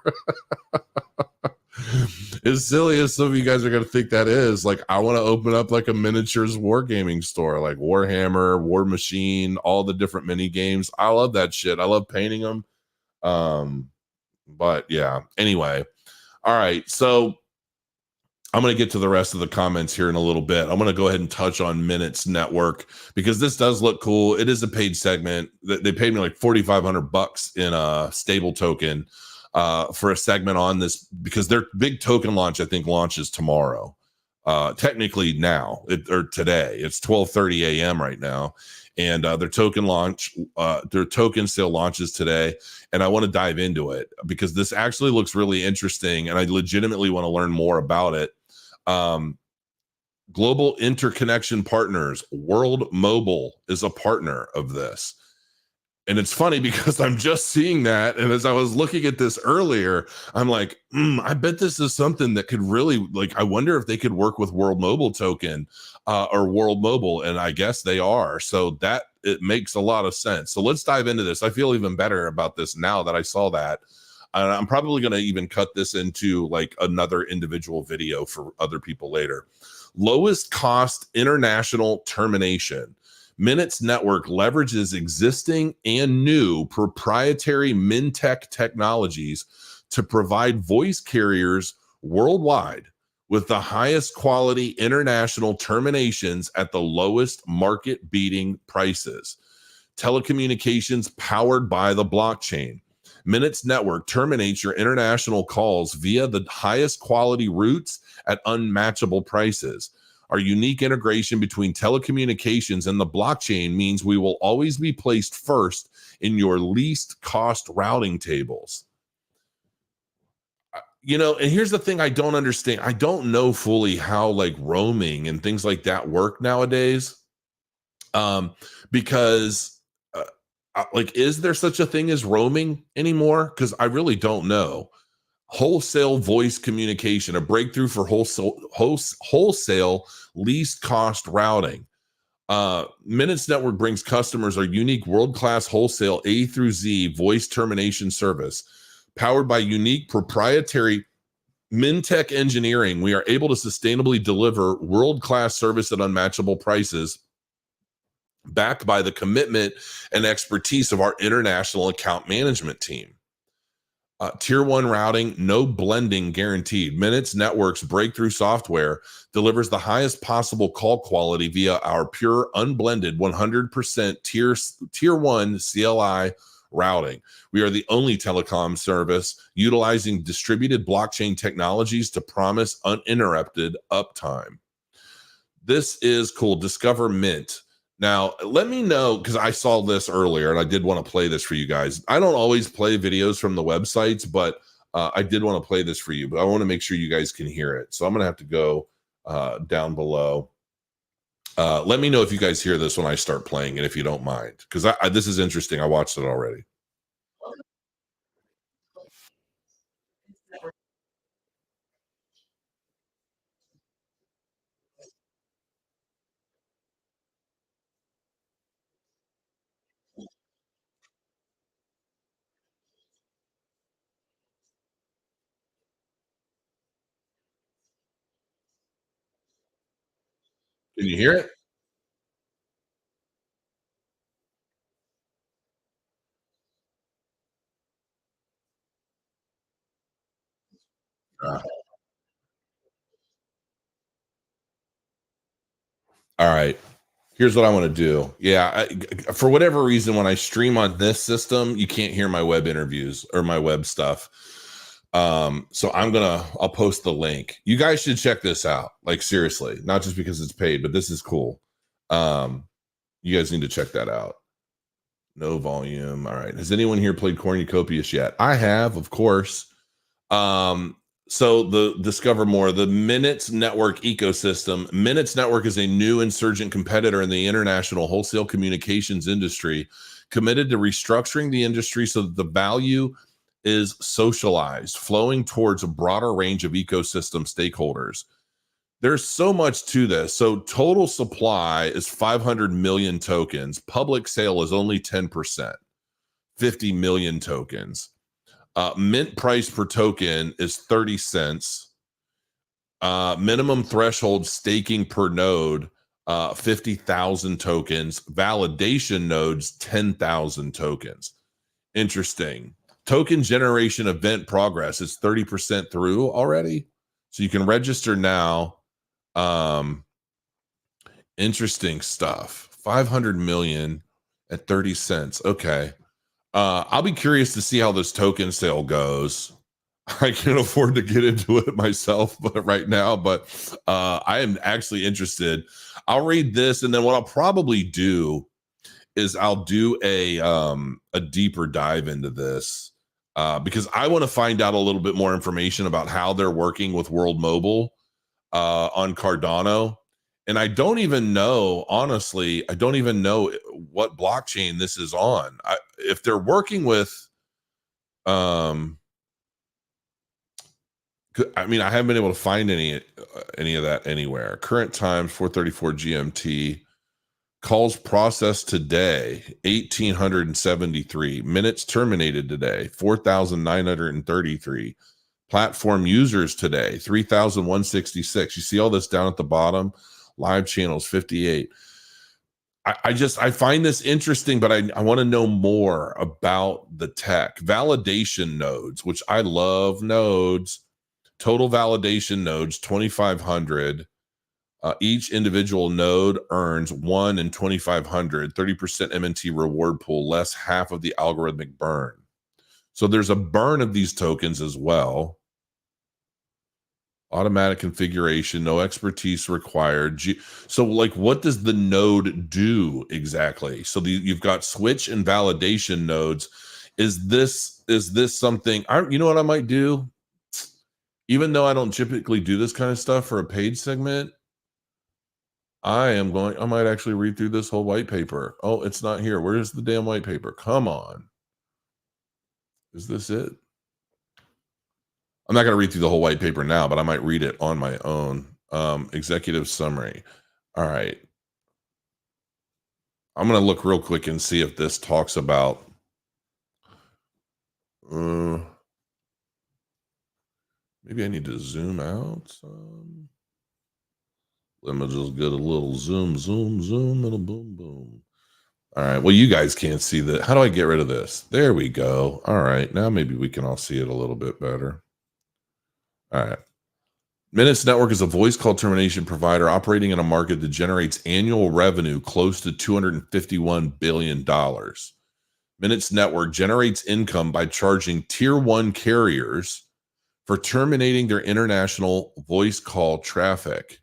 As silly as some of you guys are going to think that is, like, I want to open up like a miniatures wargaming store, like Warhammer, War Machine, all the different mini games. I love that shit. I love painting them. But yeah, anyway. All right. So I'm going to get to the rest of the comments here in a little bit. I'm going to go ahead and touch on Minutes Network, because this does look cool. It is a paid segment. They paid me like $4,500 in a stable token for a segment on this, because their big token launch, I think, launches tomorrow. Technically now, or today. It's 12:30 a.m. right now. And their token sale launches today. And I want to dive into it because this actually looks really interesting. And I legitimately want to learn more about it. Global Interconnection Partners, World Mobile is a partner of this. And it's funny because I'm just seeing that. And as I was looking at this earlier, I'm like, I bet this is something that could really, like, I wonder if they could work with World Mobile Token or World Mobile. And I guess they are. So that it makes a lot of sense. So let's dive into this. I feel even better about this now that I saw that. And I'm probably going to even cut this into like another individual video for other people later. Lowest cost international termination. Minutes Network leverages existing and new proprietary MinTech technologies to provide voice carriers worldwide with the highest quality international terminations at the lowest market-beating prices. Telecommunications powered by the blockchain. Minutes Network terminates your international calls via the highest quality routes at unmatchable prices. Our unique integration between telecommunications and the blockchain means we will always be placed first in your least cost routing tables. And here's the thing I don't understand. I don't know fully how like roaming and things like that work nowadays. Because like, is there such a thing as roaming anymore? Because I really don't know. Wholesale voice communication, a breakthrough for wholesale least cost routing. Minutes Network brings customers our unique world-class wholesale A through Z voice termination service. Powered by unique proprietary MinTech engineering, we are able to sustainably deliver world-class service at unmatchable prices, backed by the commitment and expertise of our international account management team. Tier 1 routing, no blending guaranteed. Minutes Network's breakthrough software delivers the highest possible call quality via our pure, unblended 100% tier 1 CLI routing. We are the only telecom service utilizing distributed blockchain technologies to promise uninterrupted uptime. This is cool. Discover Mint. Now, let me know, because I saw this earlier and I did want to play this for you guys. I don't always play videos from the websites, but I did want to play this for you, but I want to make sure you guys can hear it. So I'm going to have to go down below. Let me know if you guys hear this when I start playing it, if you don't mind, because this is interesting. I watched it already. Can you hear it? Uh, all right. Here's what I want to do. Yeah, for whatever reason, when I stream on this system, you can't hear my web interviews or my web stuff. So I'll post the link. You guys should check this out. Like seriously, not just because it's paid, but this is cool. Um, you guys need to check that out. No volume. All right. Has anyone here played Cornucopias yet? I have, of course. Um, so the discover more, the Minutes Network ecosystem. Minutes Network is a new insurgent competitor in the international wholesale communications industry, committed to restructuring the industry so that the value is socialized, flowing towards a broader range of ecosystem stakeholders. There's so much to this. So total supply is 500 million tokens. Public sale is only 10%, 50 million tokens. Mint price per token is 30 cents. Minimum threshold staking per node, 50,000 tokens. Validation nodes, 10,000 tokens. Interesting. Token generation event progress is 30% through already. So you can register now. Interesting stuff. 500 million at 30 cents. Okay. I'll be curious to see how this token sale goes. I can't afford to get into it myself, but right now, but I am actually interested. I'll read this, and then what I'll probably do is I'll do a deeper dive into this because I want to find out a little bit more information about how they're working with World Mobile on Cardano. And I don't even know, honestly, I don't even know what blockchain this is on. If they're working with, I mean, I haven't been able to find any of that anywhere. Current time 4:34 GMT. Calls processed today 1,873. Minutes terminated today 4,933. Platform users today 3,166. You see all this down at the bottom. Live channels 58. I find this interesting, but I want to know more about the tech. Validation nodes, which I love nodes. Total validation nodes 2,500. Each individual node earns 1 in 2,500, 30% MNT reward pool, less half of the algorithmic burn. So there's a burn of these tokens as well. Automatic configuration, no expertise required. So like, what does the node do exactly? So you've got switch and validation nodes. Is this something, you know what I might do? Even though I don't typically do this kind of stuff for a paid segment, I might actually read through this whole white paper. Oh, it's not here. Where's the damn white paper? Come on. Is this it? I'm not going to read through the whole white paper now, but I might read it on my own. Executive summary. All right. I'm going to look real quick and see if this talks about. Maybe I need to zoom out some. Let me just get a little zoom, and a boom, boom. All right. Well, you guys can't see that. How do I get rid of this? There we go. All right. Now maybe we can all see it a little bit better. All right. Minutes Network is a voice call termination provider operating in a market that generates annual revenue close to $251 billion. Minutes Network generates income by charging tier 1 carriers for terminating their international voice call traffic.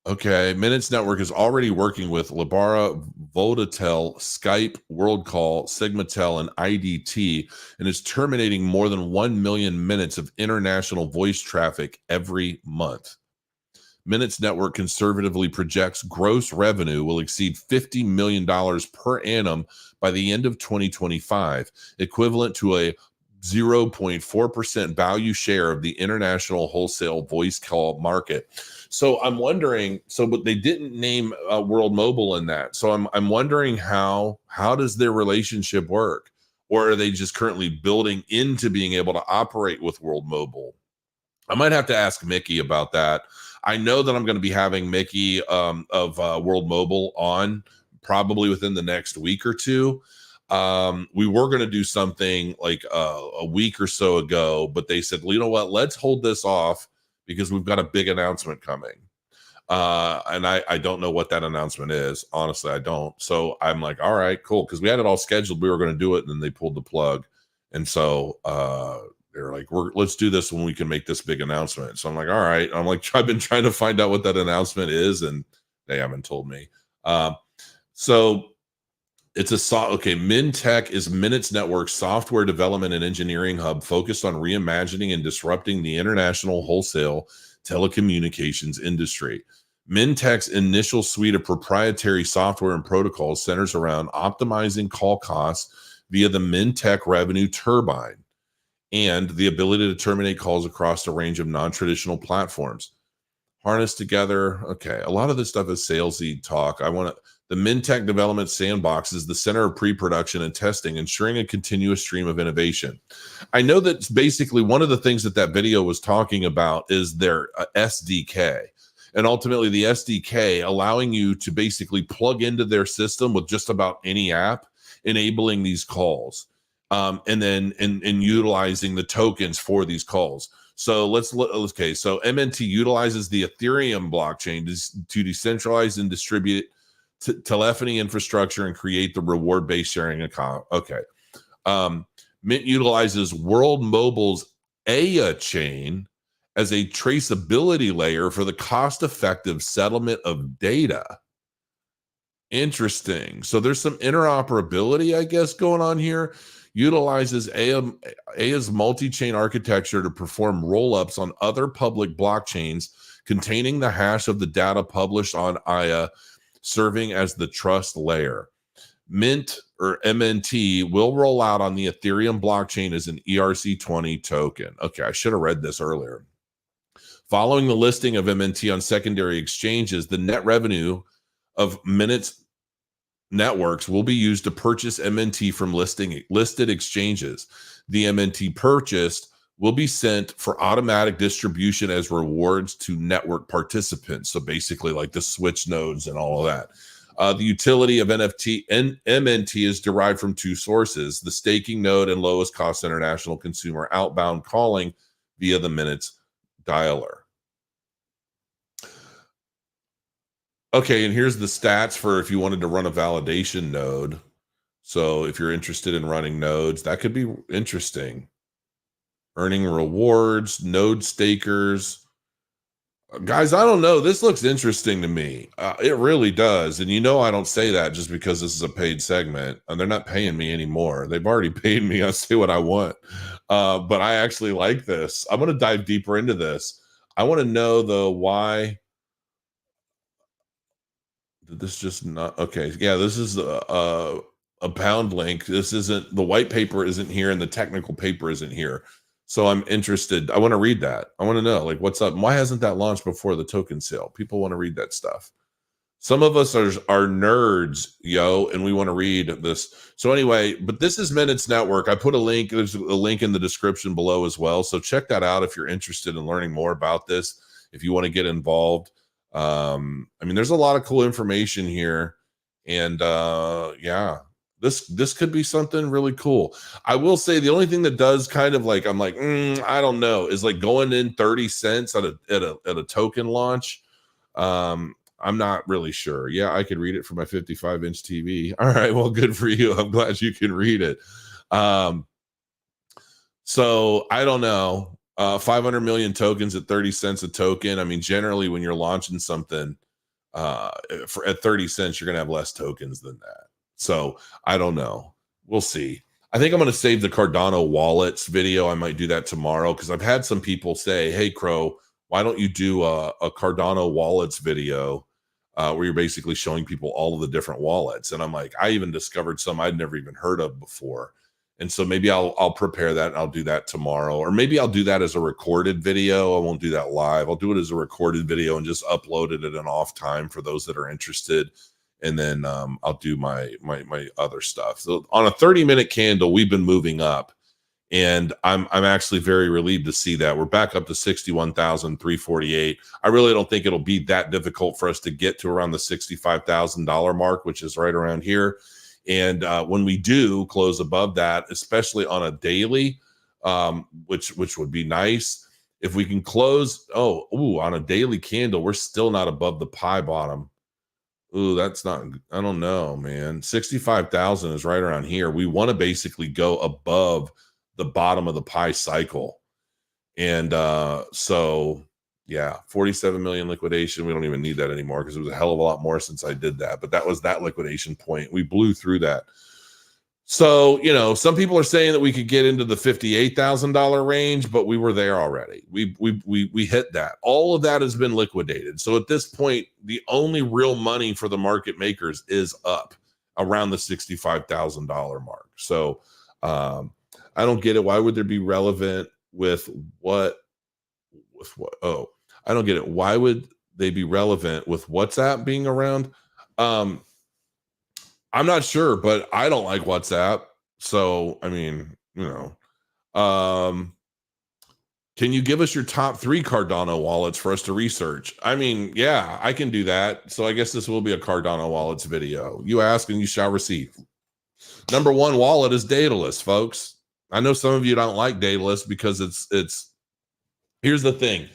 Okay, Minutes Network is already working with Libara, Vodatel, Skype, WorldCall, Sigmatel, and IDT, and is terminating more than 1 million minutes of international voice traffic every month. Minutes Network conservatively projects gross revenue will exceed $50 million per annum by the end of 2025, equivalent to a 0.4% value share of the international wholesale voice call market. So I'm wondering, but they didn't name World Mobile in that. So I'm wondering how does their relationship work? Or are they just currently building into being able to operate with World Mobile? I might have to ask Mickey about that. I know that I'm going to be having Mickey of World Mobile on probably within the next week or two. We were going to do something like a week or so ago, but they said, well, you know what, let's hold this off because we've got a big announcement coming. And I don't know what that announcement is. Honestly, I don't. So I'm like, all right, cool. Because we had it all scheduled. We were going to do it, and then they pulled the plug. And so they're like, let's do this when we can make this big announcement. So I'm like, all right. I'm like, I've been trying to find out what that announcement is, and they haven't told me. So it's okay. Mintech is Minutes Network's software development and engineering hub focused on reimagining and disrupting the international wholesale telecommunications industry. Mintech's initial suite of proprietary software and protocols centers around optimizing call costs via the Mintech revenue turbine and the ability to terminate calls across a range of non-traditional platforms. Harnessed together. Okay, a lot of this stuff is salesy talk. The Mintech Development Sandbox is the center of pre-production and testing, ensuring a continuous stream of innovation. I know that basically one of the things that video was talking about is their SDK. And ultimately the SDK allowing you to basically plug into their system with just about any app, enabling these calls, and then utilizing the tokens for these calls. So okay. So MNT utilizes the Ethereum blockchain to decentralize and distribute telephony infrastructure and create the reward-based sharing account. Okay. Mint utilizes World Mobile's AYA chain as a traceability layer for the cost-effective settlement of data. Interesting. So there's some interoperability, I guess, going on here. Utilizes AYA's multi-chain architecture to perform roll-ups on other public blockchains containing the hash of the data published on AYA, serving as the trust layer. Mint or MNT will roll out on the Ethereum blockchain as an ERC20 token. Okay, I should have read this earlier. Following the listing of MNT on secondary exchanges, the net revenue of Minutes Networks will be used to purchase MNT from listed exchanges. The MNT purchased will be sent for automatic distribution as rewards to network participants. So basically like the switch nodes and all of that. The utility of NFT and MNT is derived from two sources: the staking node and lowest cost international consumer outbound calling via the Minutes dialer. Okay, and here's the stats for if you wanted to run a validation node. So if you're interested in running nodes, that could be interesting. Earning rewards, node stakers. Guys, I don't know. This looks interesting to me. It really does. And I don't say that just because this is a paid segment. And they're not paying me anymore. They've already paid me. I say what I want. But I actually like this. I'm going to dive deeper into this. I want to know, though, why did this just not... Okay, yeah, this is a pound link. This isn't... The white paper isn't here, and the technical paper isn't here. So I'm interested. I want to read that. I want to know, like, what's up? Why hasn't that launched before the token sale? People want to read that stuff. Some of us are nerds, and we want to read this. So anyway, but this is Minutes Network. I put a link. There's a link in the description below as well. So check that out if you're interested in learning more about this, if you want to get involved. I mean, there's a lot of cool information here. And yeah. This could be something really cool. I will say the only thing that does kind of like, I'm like, I don't know, is like going in 30 cents at a token launch. I'm not really sure. Yeah, I could read it from my 55-inch TV. All right, well, good for you. I'm glad you can read it. So I don't know. 500 million tokens at 30 cents a token. I mean, generally when you're launching something at 30 cents, you're gonna have less tokens than that. So I don't know. We'll see. I think I'm going to save the Cardano wallets video. I might do that tomorrow because I've had some people say, hey, Crow, why don't you do a Cardano wallets video where you're basically showing people all of the different wallets? And I'm like, I even discovered some I'd never even heard of before. And so maybe I'll prepare that and I'll do that tomorrow. Or maybe I'll do that as a recorded video. I won't do that live. I'll do it as a recorded video and just upload it at an off time for those that are interested. And then I'll do my other stuff. So on a 30-minute candle, we've been moving up. And I'm actually very relieved to see that we're back up to 61,348. I really don't think it'll be that difficult for us to get to around the $65,000 mark, which is right around here. And when we do close above that, especially on a daily, which would be nice, if we can close on a daily candle, we're still not above the pie bottom. Ooh, that's not, I don't know, man. 65,000 is right around here. We want to basically go above the bottom of the pie cycle. And so yeah, 47 million liquidation. We don't even need that anymore because it was a hell of a lot more since I did that. But that was that liquidation point. We blew through that. So, you know, some people are saying that we could get into the $58,000 range, but we were there already. We hit that. All of that has been liquidated. So at this point, the only real money for the market makers is up around the $65,000 mark. So I don't get it. Why would there be relevant with what? Oh, I don't get it. Why would they be relevant with WhatsApp being around? I'm not sure, but I don't like WhatsApp. So, I mean, you know, can you give us your top 3 Cardano wallets for us to research? I mean, yeah, I can do that. So I guess this will be a Cardano wallets video. You ask and you shall receive. Number 1 wallet is Dataless, folks. I know some of you don't like Dataless because it's here's the thing.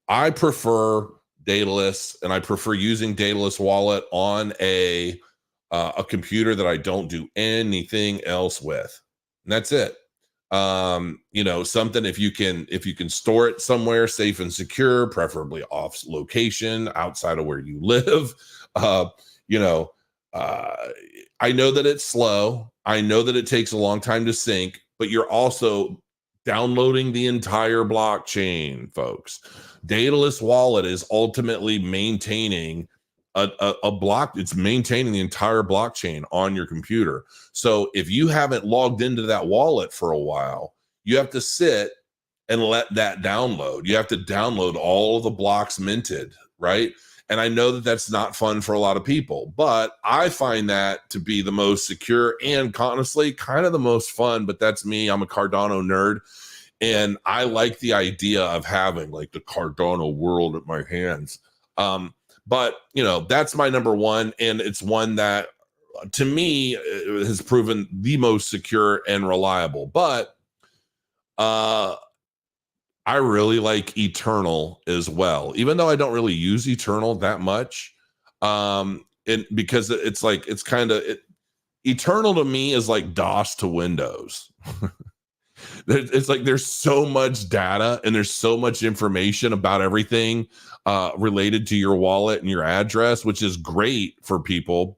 I prefer Dataless, and I prefer using Dataless wallet on a computer that I don't do anything else with. And that's it. You know, something if you can store it somewhere safe and secure, preferably off location, outside of where you live. You know, I know that it's slow. I know that it takes a long time to sync, but you're also downloading the entire blockchain, folks. Dataless wallet is ultimately maintaining a block. It's maintaining the entire blockchain on your computer. So if you haven't logged into that wallet for a while, you have to sit and let that download. You have to download all of the blocks minted, right? And I know that that's not fun for a lot of people, but I find that to be the most secure and honestly kind of the most fun. But that's me. I'm a Cardano nerd. And I like the idea of having like the Cardano world at my hands. But, you know, that's my number 1. And it's one that, to me, has proven the most secure and reliable. But I really like Eternal as well, even though I don't really use Eternal that much. And because it's like, it's kind of, Eternal to me is like DOS to Windows. It's like there's so much data and there's so much information about everything related to your wallet and your address, which is great for people.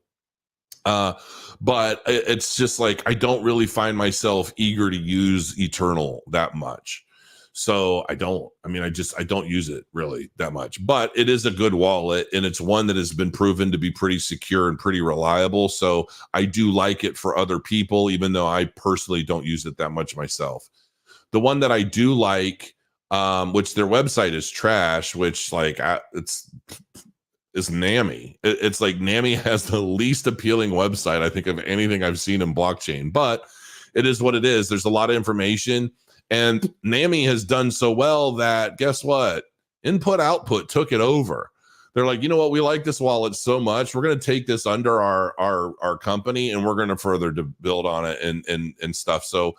But it's just like I don't really find myself eager to use Eternal that much. So I don't use it really that much, but it is a good wallet and it's one that has been proven to be pretty secure and pretty reliable. So I do like it for other people, even though I personally don't use it that much myself. The one that I do like, which their website is trash, which like is Nami. It's like Nami has the least appealing website, I think, of anything I've seen in blockchain, but it is what it is. There's a lot of information. And Nami has done so well that guess what? Input Output took it over. They're like, you know what? We like this wallet so much. We're going to take this under our company and we're going to further to build on it and stuff. So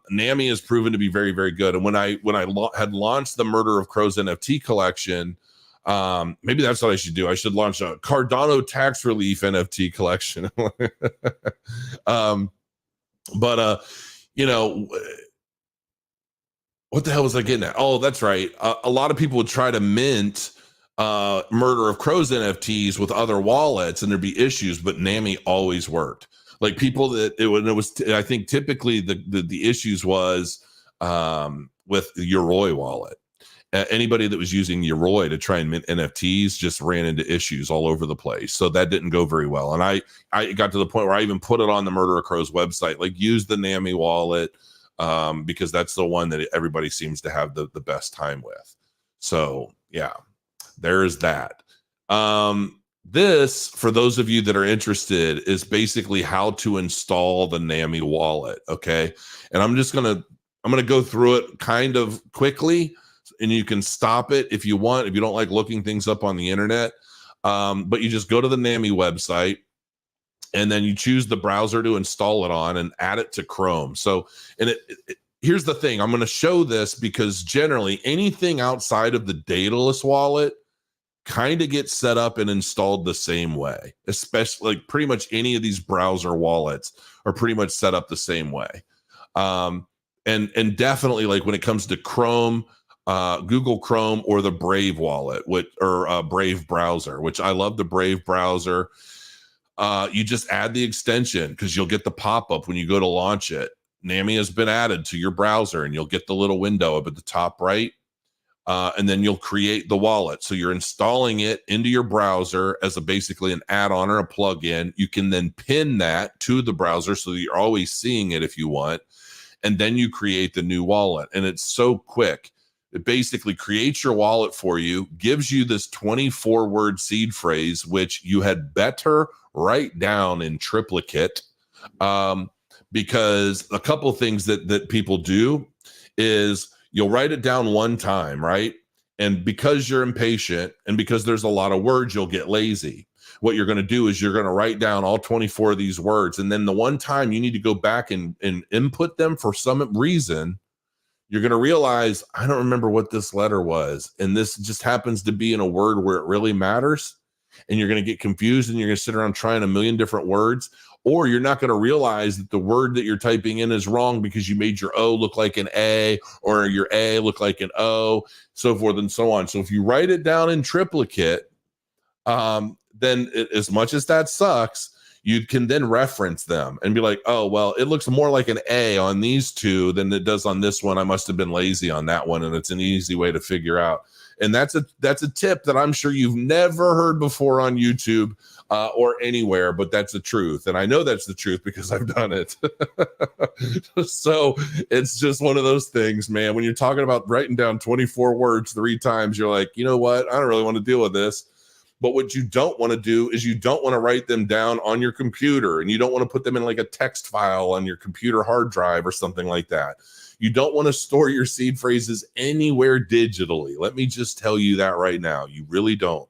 Nami has proven to be very, very good. And when I had launched the Murder of Crows NFT collection, maybe that's what I should do. I should launch a Cardano tax relief NFT collection. But you know, what the hell was I getting at? Oh, that's right. A lot of people would try to mint Murder of Crows NFTs with other wallets and there'd be issues, but Nami always worked. Like people that I think typically the issues was with the Yoroi wallet. Anybody that was using Yoroi to try and mint NFTs just ran into issues all over the place. So that didn't go very well. And I got to the point where I even put it on the Murder of Crows website, like use the Nami wallet, because that's the one that everybody seems to have the best time with. So yeah, there's that. This, for those of you that are interested, is basically how to install the Nami wallet. Okay. And I'm going to go through it kind of quickly, and you can stop it if you want, if you don't like looking things up on the internet. But you just go to the Nami website, and then you choose the browser to install it on and add it to Chrome. So, and here's the thing, I'm going to show this because generally anything outside of the Dataless wallet kind of gets set up and installed the same way, especially like pretty much any of these browser wallets are pretty much set up the same way. And definitely, like when it comes to Chrome, Google Chrome or the Brave wallet, or Brave browser, which I love the Brave browser. You just add the extension because you'll get the pop-up when you go to launch it. Nami has been added to your browser, and you'll get the little window up at the top right. And then you'll create the wallet. So you're installing it into your browser as basically an add-on or a plug-in. You can then pin that to the browser so that you're always seeing it if you want. And then you create the new wallet. And it's so quick. It basically creates your wallet for you, gives you this 24-word seed phrase, which you had better write down in triplicate. Because a couple things that people do is you'll write it down one time, right? And because you're impatient and because there's a lot of words, you'll get lazy. What you're going to do is you're going to write down all 24 of these words. And then the one time you need to go back and input them for some reason, you're going to realize, I don't remember what this letter was. And this just happens to be in a word where it really matters. And you're going to get confused, and you're going to sit around trying a million different words. Or you're not going to realize that the word that you're typing in is wrong because you made your O look like an A, or your A look like an O, so forth and so on. So if you write it down in triplicate, then as much as that sucks, you can then reference them and be like, oh, well, it looks more like an A on these two than it does on this one. I must have been lazy on that one. And it's an easy way to figure out. And that's a tip that I'm sure you've never heard before on YouTube or anywhere, but that's the truth. And I know that's the truth because I've done it. So it's just one of those things, man. When you're talking about writing down 24 words 3 times, you're like, you know what? I don't really want to deal with this. But what you don't want to do is you don't want to write them down on your computer, and you don't want to put them in like a text file on your computer hard drive or something like that. You don't want to store your seed phrases anywhere digitally. Let me just tell you that right now. You really don't.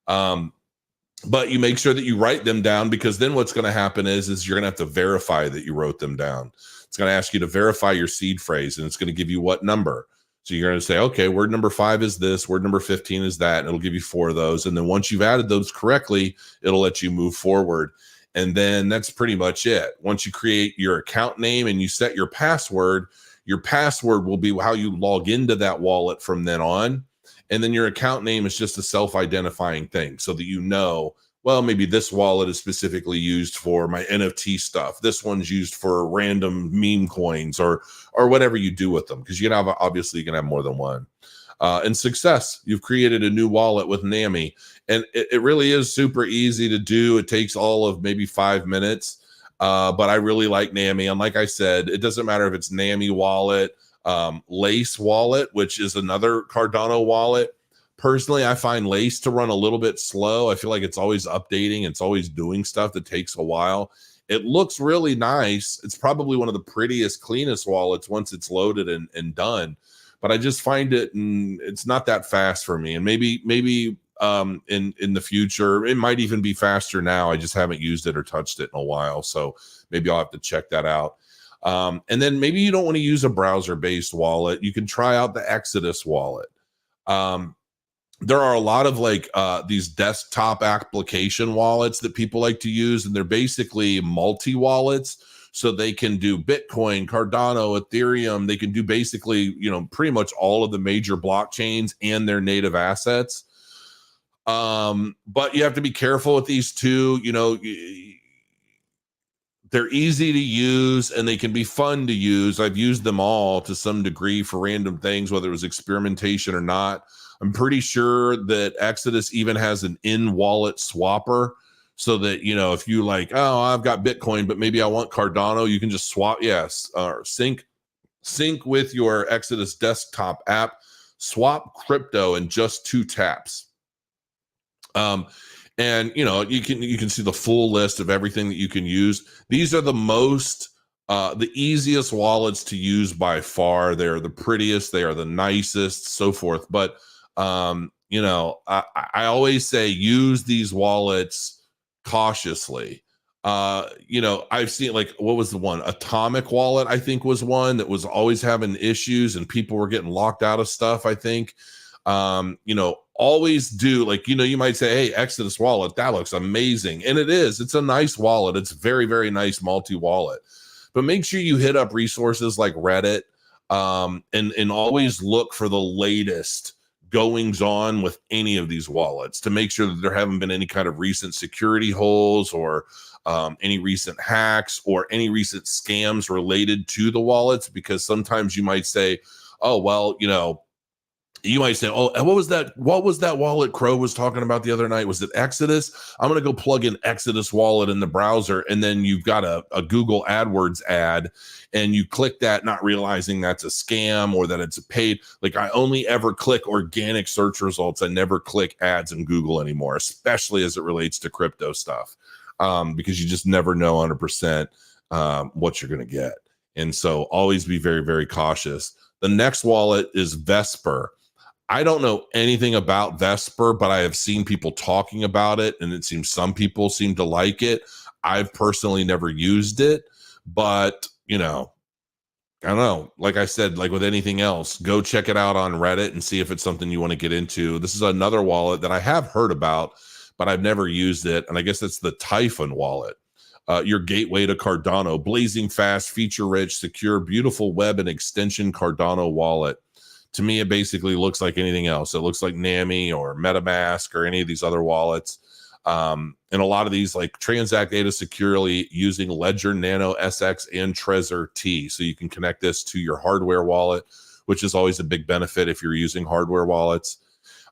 But you make sure that you write them down, because then what's going to happen is you're going to have to verify that you wrote them down. It's going to ask you to verify your seed phrase, and it's going to give you what number. So you're going to say, okay, word number 5 is this, word number 15 is that, and it'll give you 4 of those. And then once you've added those correctly, it'll let you move forward. And then that's pretty much it. Once you create your account name and you set your password will be how you log into that wallet from then on. And then your account name is just a self-identifying thing so that you know, well, maybe this wallet is specifically used for my NFT stuff. This one's used for random meme coins or whatever you do with them, because you can have, obviously you can have more than one. And success, you've created a new wallet with Nami. And it really is super easy to do. It takes all of maybe 5 minutes. But I really like Nami. And like I said, it doesn't matter if it's Nami wallet, Lace wallet, which is another Cardano wallet. Personally, I find Lace to run a little bit slow. I feel like it's always updating. It's always doing stuff that takes a while. It looks really nice. It's probably one of the prettiest, cleanest wallets once it's loaded and done. But I just find it's not that fast for me. And maybe in the future, it might even be faster now. I just haven't used it or touched it in a while. So maybe I'll have to check that out. And then maybe you don't want to use a browser-based wallet. You can try out the Exodus wallet. There are a lot of these desktop application wallets that people like to use, and they're basically multi-wallets. So they can do Bitcoin, Cardano, Ethereum. They can do basically, pretty much all of the major blockchains and their native assets. But you have to be careful with these two. They're easy to use and they can be fun to use. I've used them all to some degree for random things, whether it was experimentation or not. I'm pretty sure that Exodus even has an in-wallet swapper, so that, if you I've got Bitcoin, but maybe I want Cardano, you can just swap. Yes. Sync with your Exodus desktop app, swap crypto in just 2 taps. And you can see the full list of everything that you can use. These are the easiest wallets to use by far. They're the prettiest, they are the nicest, so forth. But I always say use these wallets cautiously. I've seen, like, what was the one? Atomic Wallet, I think, was one that was always having issues and people were getting locked out of stuff, I think. Always do, like, you might say, hey, Exodus wallet, that looks amazing. And it's a nice wallet. It's very, very nice multi-wallet. But make sure you hit up resources like Reddit, and always look for the latest goings on with any of these wallets to make sure that there haven't been any kind of recent security holes or any recent hacks or any recent scams related to the wallets. Because sometimes you might say, oh, well, you might say, oh, what was that wallet Crow was talking about the other night? Was it Exodus? I'm going to go plug in Exodus wallet in the browser. And then you've got a Google AdWords ad and you click that, not realizing that's a scam or that it's a paid. Like, I only ever click organic search results. I never click ads in Google anymore, especially as it relates to crypto stuff, because you just never know 100% what you're going to get. And so always be very, very cautious. The next wallet is Vesper. I don't know anything about Vesper, but I have seen people talking about it, and it seems some people seem to like it. I've personally never used it, but I don't know. Like I said, like with anything else, go check it out on Reddit and see if it's something you want to get into. This is another wallet that I have heard about, but I've never used it, and I guess it's the Typhon wallet. Your gateway to Cardano, blazing fast, feature-rich, secure, beautiful web and extension Cardano wallet. To me, it basically looks like anything else. It looks like Nami or MetaMask or any of these other wallets. And a lot of these, like, transact data securely using Ledger Nano SX and Trezor T. So you can connect this to your hardware wallet, which is always a big benefit if you're using hardware wallets.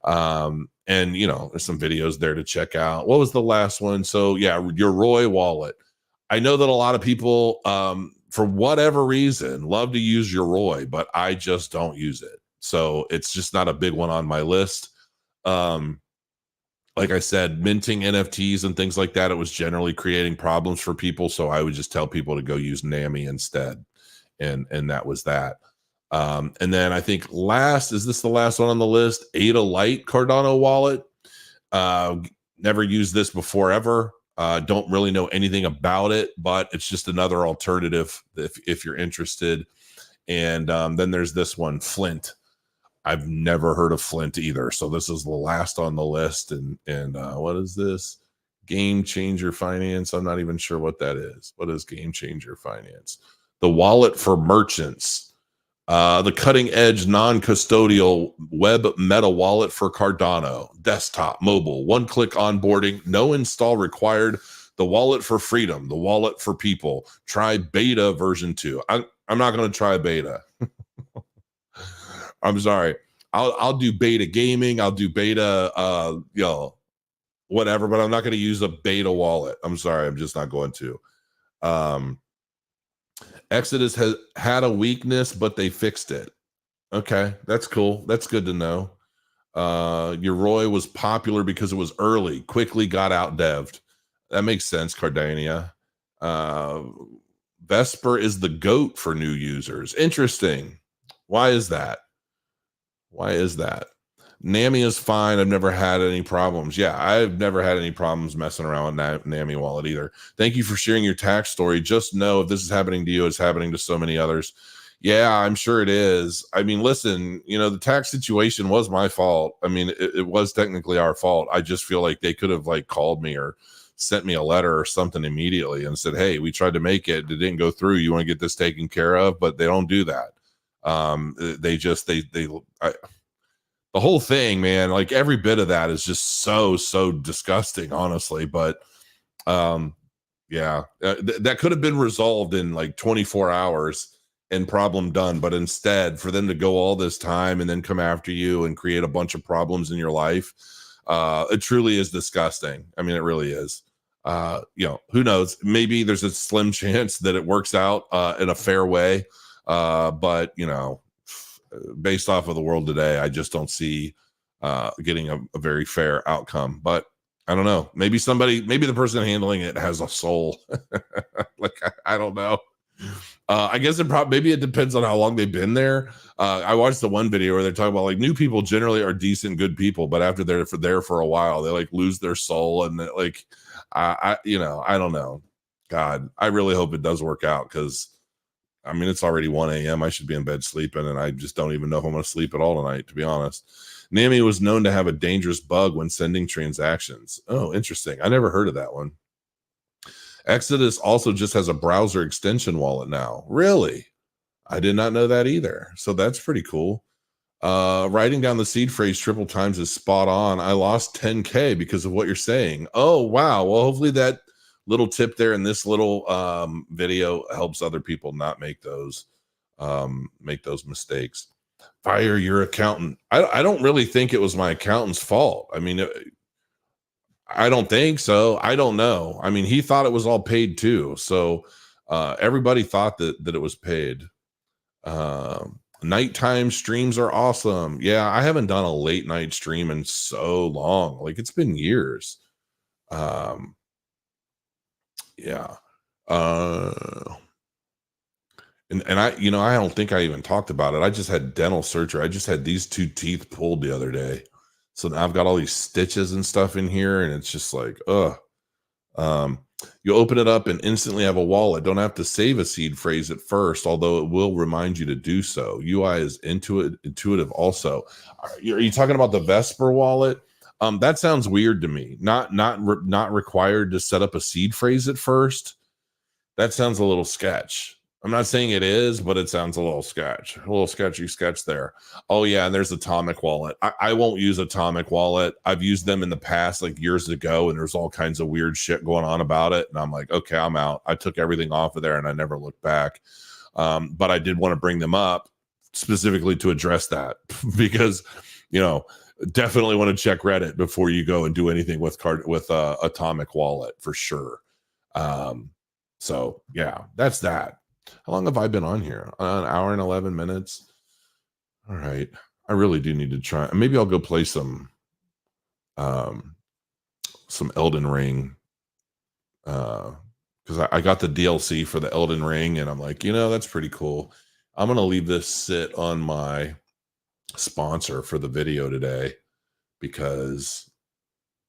And there's some videos there to check out. What was the last one? So yeah, your Roy wallet. I know that a lot of people, for whatever reason, love to use your Roy, but I just don't use it. So it's just not a big one on my list. Like I said, minting NFTs and things like that, it was generally creating problems for people. So I would just tell people to go use Nami instead. And that was that. And then I think is this the last one on the list? Ada Lite Cardano wallet. Never used this before ever. Don't really know anything about it, but it's just another alternative if you're interested. And then there's this one, Flint. I've never heard of Flint either. So this is the last on the list. And what is this? Game Changer Finance. I'm not even sure what that is. What is Game Changer Finance? The wallet for merchants. The cutting edge non-custodial web meta wallet for Cardano. Desktop, mobile, one-click onboarding, no install required. The wallet for freedom. The wallet for people. Try beta version 2. I'm not going to try beta. I'm sorry. I'll do beta gaming. I'll do beta, whatever, but I'm not going to use a beta wallet. I'm sorry. I'm just not going to. Exodus has had a weakness, but they fixed it. Okay. That's cool. That's good to know. Your Roy was popular because it was early, quickly got out dev'd. That makes sense. Cardania. Vesper is the GOAT for new users. Interesting. Why is that? Nami is fine. I've never had any problems. Yeah, I've never had any problems messing around with Nami wallet either. Thank you for sharing your tax story. Just know if this is happening to you, it's happening to so many others. Yeah, I'm sure it is. I mean, listen, the tax situation was my fault. I mean, it was technically our fault. I just feel like they could have called me or sent me a letter or something immediately and said, hey, we tried to make it. It didn't go through. You want to get this taken care of? But they don't do that. The whole thing, man, like every bit of that is just so disgusting, honestly. But that could have been resolved in 24 hours and problem done. But instead, for them to go all this time and then come after you and create a bunch of problems in your life, it truly is disgusting. I mean, it really is. Who knows? Maybe there's a slim chance that it works out in a fair way. But based off of the world today, I just don't see getting a very fair outcome. But I don't know. Maybe the person handling it has a soul. Like, I don't know. I guess maybe it depends on how long they've been there. I watched the one video where they're talking about like new people generally are decent, good people, but after they're there for a while, they like lose their soul, and like, I don't know. God, I really hope it does work out, because I mean, it's already 1 a.m. I should be in bed sleeping, and I just don't even know if I'm going to sleep at all tonight, to be honest. Nami was known to have a dangerous bug when sending transactions. Oh, interesting. I never heard of that one. Exodus also just has a browser extension wallet now. Really? I did not know that either. So that's pretty cool. Writing down the seed phrase triple times is spot on. I lost 10K because of what you're saying. Oh, wow. Well, hopefully that little tip there in this little video helps other people not make those mistakes. Fire your accountant. I don't really think it was my accountant's fault. I mean, I don't think so. I don't know. I mean, he thought it was all paid too. So everybody thought that it was paid. Nighttime streams are awesome. Yeah, I haven't done a late night stream in so long. Like, it's been years. Yeah. And I don't think I even talked about it. I just had dental surgery. I just had these 2 teeth pulled the other day. So now I've got all these stitches and stuff in here, and it's just like, ugh. You open it up and instantly have a wallet. Don't have to save a seed phrase at first, although it will remind you to do so. UI is intuitive also. Are you talking about the Vesper wallet? That sounds weird to me. Not required to set up a seed phrase at first. That sounds a little sketch. I'm not saying it is, but it sounds a little sketchy sketch there. Oh yeah, and there's Atomic Wallet. I won't use Atomic Wallet. I've used them in the past, like years ago, and there's all kinds of weird shit going on about it. And I'm like, okay, I'm out. I took everything off of there, and I never looked back. But I did want to bring them up specifically to address that because, definitely want to check Reddit before you go and do anything with Atomic Wallet for sure. So yeah, that's that. How long have I been on here? An hour and 11 minutes. All right. I really do need to try. Maybe I'll go play some Elden Ring. Because I got the DLC for the Elden Ring, and I'm like, that's pretty cool. I'm going to leave this sit on my sponsor for the video today because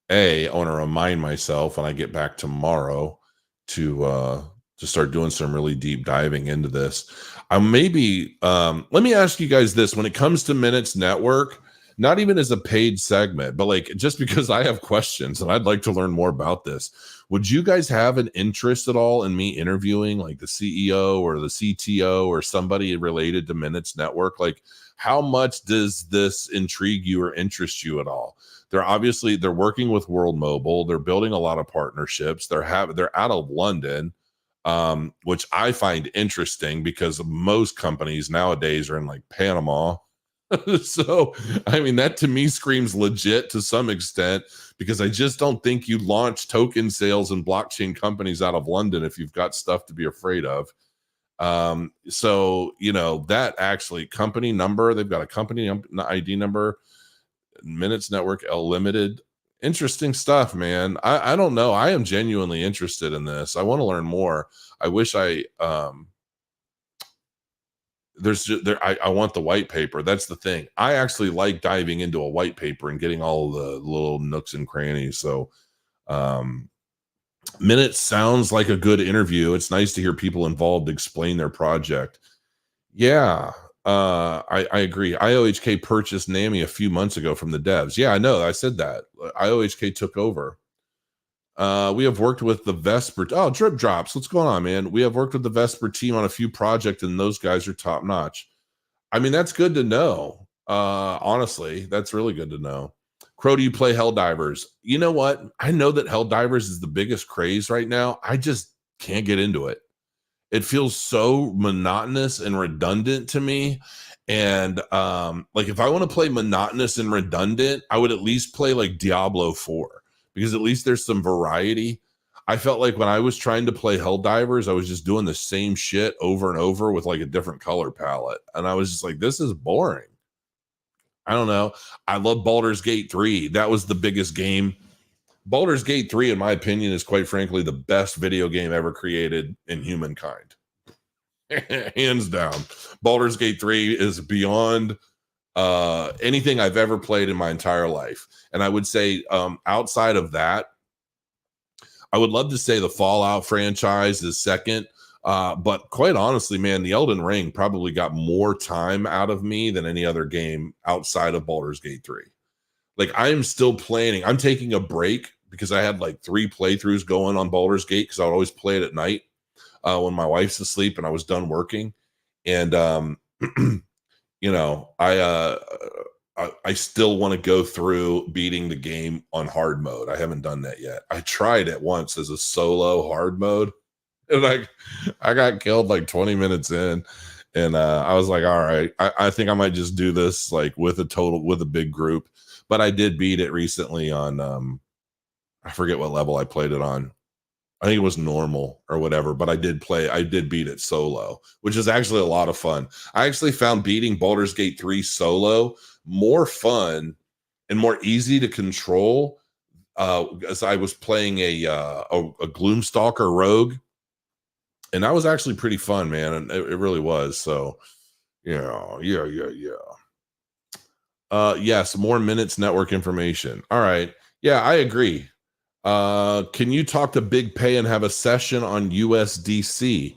I want to remind myself when I get back tomorrow to start doing some really deep diving into this. Let me ask you guys this: when it comes to Minutes Network, not even as a paid segment, but like just because I have questions and I'd like to learn more about this, would you guys have an interest at all in me interviewing like the CEO or the CTO or somebody related to Minutes Network? Like, how much does this intrigue you or interest you at all? They're working with World Mobile. They're building a lot of partnerships. They're out of London, which I find interesting because most companies nowadays are in like Panama. So, I mean, that to me screams legit to some extent, because I just don't think you launch token sales and blockchain companies out of London if you've got stuff to be afraid of. So, that actually company number, they've got a company ID number, Minutes Network L Limited. Interesting stuff, man. I don't know. I am genuinely interested in this. I want to learn more. I wish I want the white paper. That's the thing. I actually like diving into a white paper and getting all the little nooks and crannies. So Minutes sounds like a good interview. It's nice to hear people involved explain their project. Yeah. I agree. IOHK purchased Nami a few months ago from the devs. Yeah, I know. I said that. IOHK took over. We have worked with the Vesper. Oh, Drip Drops. What's going on, man? We have worked with the Vesper team on a few projects, and those guys are top notch. I mean, that's good to know. Honestly, that's really good to know. Crow, do you play Helldivers? You know what? I know that Helldivers is the biggest craze right now. I just can't get into it. It feels so monotonous and redundant to me. And like if I want to play monotonous and redundant, I would at least play like Diablo 4, because at least there's some variety. I felt like when I was trying to play Helldivers, I was just doing the same shit over and over with like a different color palette. And I was just like, this is boring. I don't know. I love Baldur's Gate 3. That was the biggest game Baldur's Gate 3, in my opinion, is quite frankly the best video game ever created in humankind. Hands down. Baldur's Gate 3 is beyond anything I've ever played in my entire life. And I would say outside of that, I would love to say the Fallout franchise is second. But quite honestly, man, the Elden Ring probably got more time out of me than any other game outside of Baldur's Gate 3. Like, I'm still planning. I'm taking a break because I had like 3 playthroughs going on Baldur's Gate because I would always play it at night when my wife's asleep and I was done working. And you know, I still want to go through beating the game on hard mode. I haven't done that yet. I tried it once as a solo hard mode, and I got killed like 20 minutes in, and I was like, all right, I think I might just do this like with a big group. But I did beat it recently on I forget what level I played it on. I think it was normal or whatever, but I did beat it solo, which is actually a lot of fun. I actually found beating Baldur's Gate 3 solo more fun and more easy to control as I was playing a Gloomstalker rogue. And that was actually pretty fun, man. And it really was. So, yeah. Yes, more minutes network information. All right. Yeah, I agree. Can you talk to Big Pay and have a session on USDC?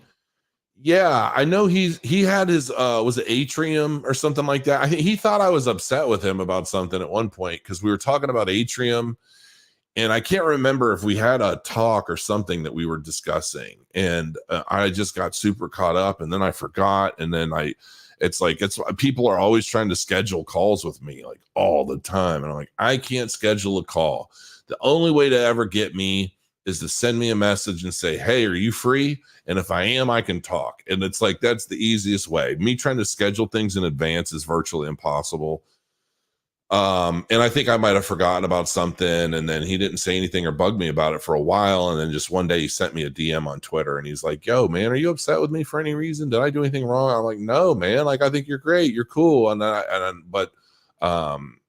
Yeah, I know he had his was it Atrium or something like that. I think he thought I was upset with him about something at one point because we were talking about Atrium, and I can't remember if we had a talk or something that we were discussing, and I just got super caught up, and then I forgot, and then it's people are always trying to schedule calls with me like all the time, and I'm like, I can't schedule a call. The only way to ever get me is to send me a message and say, hey, are you free? And if I am, I can talk. And it's like, that's the easiest way. Me trying to schedule things in advance is virtually impossible. And I think I might have forgotten about something, and then he didn't say anything or bug me about it for a while. And then just one day he sent me a DM on Twitter, and he's like, yo, man, are you upset with me for any reason? Did I do anything wrong? I'm like, no, man. Like, I think you're great. You're cool.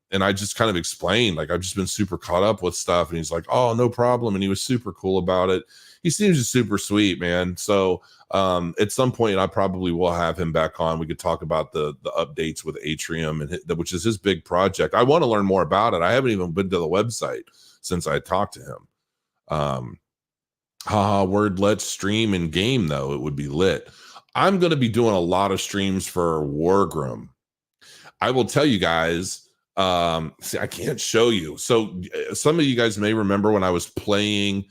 And I just kind of explained, like, I've just been super caught up with stuff. And he's like, oh, no problem. And he was super cool about it. He seems just super sweet, man. So at some point, I probably will have him back on. We could talk about the updates with Atrium, which is his big project. I want to learn more about it. I haven't even been to the website since I talked to him. Word, let's stream and game, though. It would be lit. I'm going to be doing a lot of streams for Warram. I will tell you guys, see, I can't show you. So some of you guys may remember when I was playing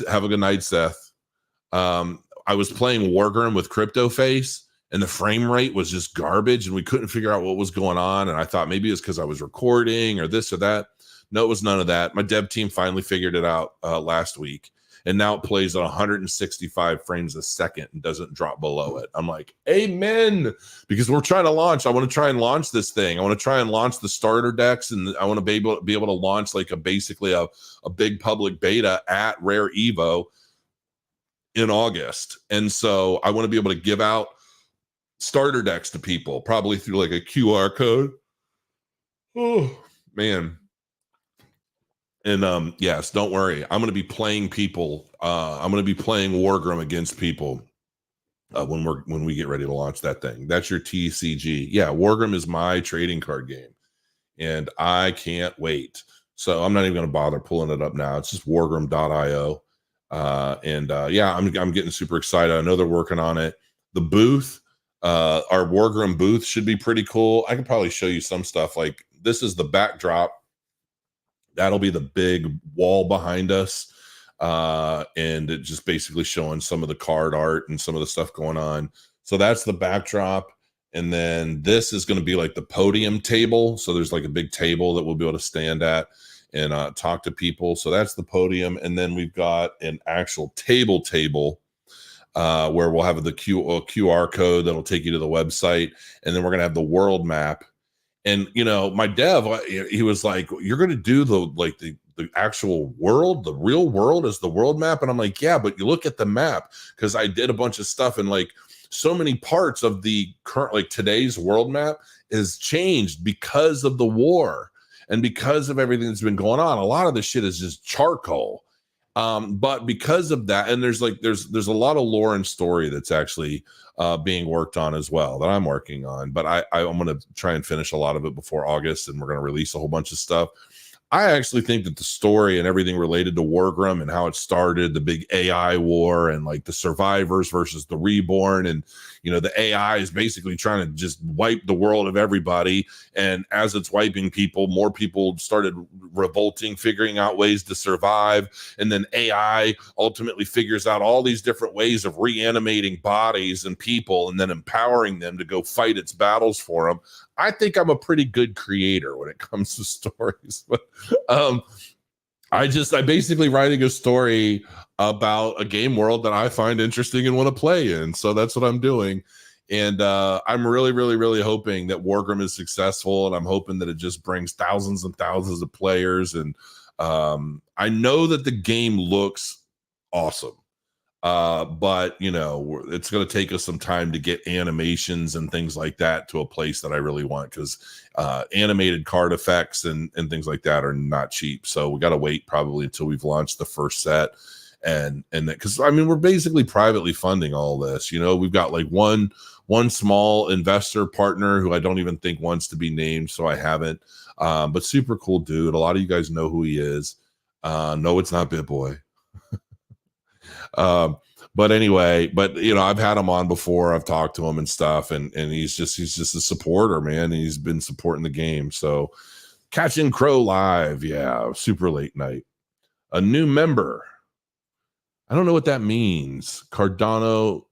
have a good night, Seth. I was playing Wargram with CryptoFace, and the frame rate was just garbage, and we couldn't figure out what was going on. And I thought maybe it's because I was recording or this or that. No, it was none of that. My dev team finally figured it out last week, and now it plays at 165 frames a second and doesn't drop below it. I'm like, amen, because we're trying to launch. I want to try and launch this thing. I want to try and launch the starter decks, and I want to be able to launch like basically a big public beta at Rare Evo in August. And so I want to be able to give out starter decks to people, probably through like a QR code. Oh, man. And yes, don't worry. I'm going to be playing people. I'm going to be playing Wargram against people when we get ready to launch that thing. That's your TCG. Yeah, Wargram is my trading card game, and I can't wait. So I'm not even going to bother pulling it up now. It's just wargram.io. Yeah, I'm getting super excited. I know they're working on it. The booth, our Wargram booth should be pretty cool. I could probably show you some stuff. Like, this is the backdrop. That'll be the big wall behind us. And it just basically showing some of the card art and some of the stuff going on. So that's the backdrop. And then this is going to be like the podium table. So there's like a big table that we'll be able to stand at and talk to people. So that's the podium. And then we've got an actual table where we'll have the QR code that'll take you to the website. And then we're going to have the world map. And, you know, my dev, he was like, you're going to do the actual world, the real world as the world map. And I'm like, yeah, but you look at the map, because I did a bunch of stuff, and like so many parts of the current, like today's world map is changed because of the war. And because of everything that's been going on, a lot of this shit is just charcoal. But because of that, and there's a lot of lore and story that's actually being worked on as well that I'm working on. But I'm going to try and finish a lot of it before August, and we're going to release a whole bunch of stuff. I actually think that the story and everything related to Warram and how it started, the big AI war, and like the survivors versus the reborn, and the AI is basically trying to just wipe the world of everybody. And as it's wiping people, more people started revolting, figuring out ways to survive. And then AI ultimately figures out all these different ways of reanimating bodies and people, and then empowering them to go fight its battles for them. I think I'm a pretty good creator when it comes to stories, but I basically writing a story about a game world that I find interesting and want to play in. So that's what I'm doing. And I'm really, really, really hoping that Wargram is successful, and I'm hoping that it just brings thousands and thousands of players. And I know that the game looks awesome. But it's going to take us some time to get animations and things like that to a place that I really want, because animated card effects and things like that are not cheap. So we got to wait probably until we've launched the first set. And because we're basically privately funding all this. We've got like one small investor partner who I don't even think wants to be named, so I haven't. But super cool dude. A lot of you guys know who he is. No, it's not BitBoy. But anyway, I've had him on before. I've talked to him and stuff, and he's just a supporter, man. He's been supporting the game. So Catching Crow live, yeah, super late night. A new member. I don't know what that means. Cardano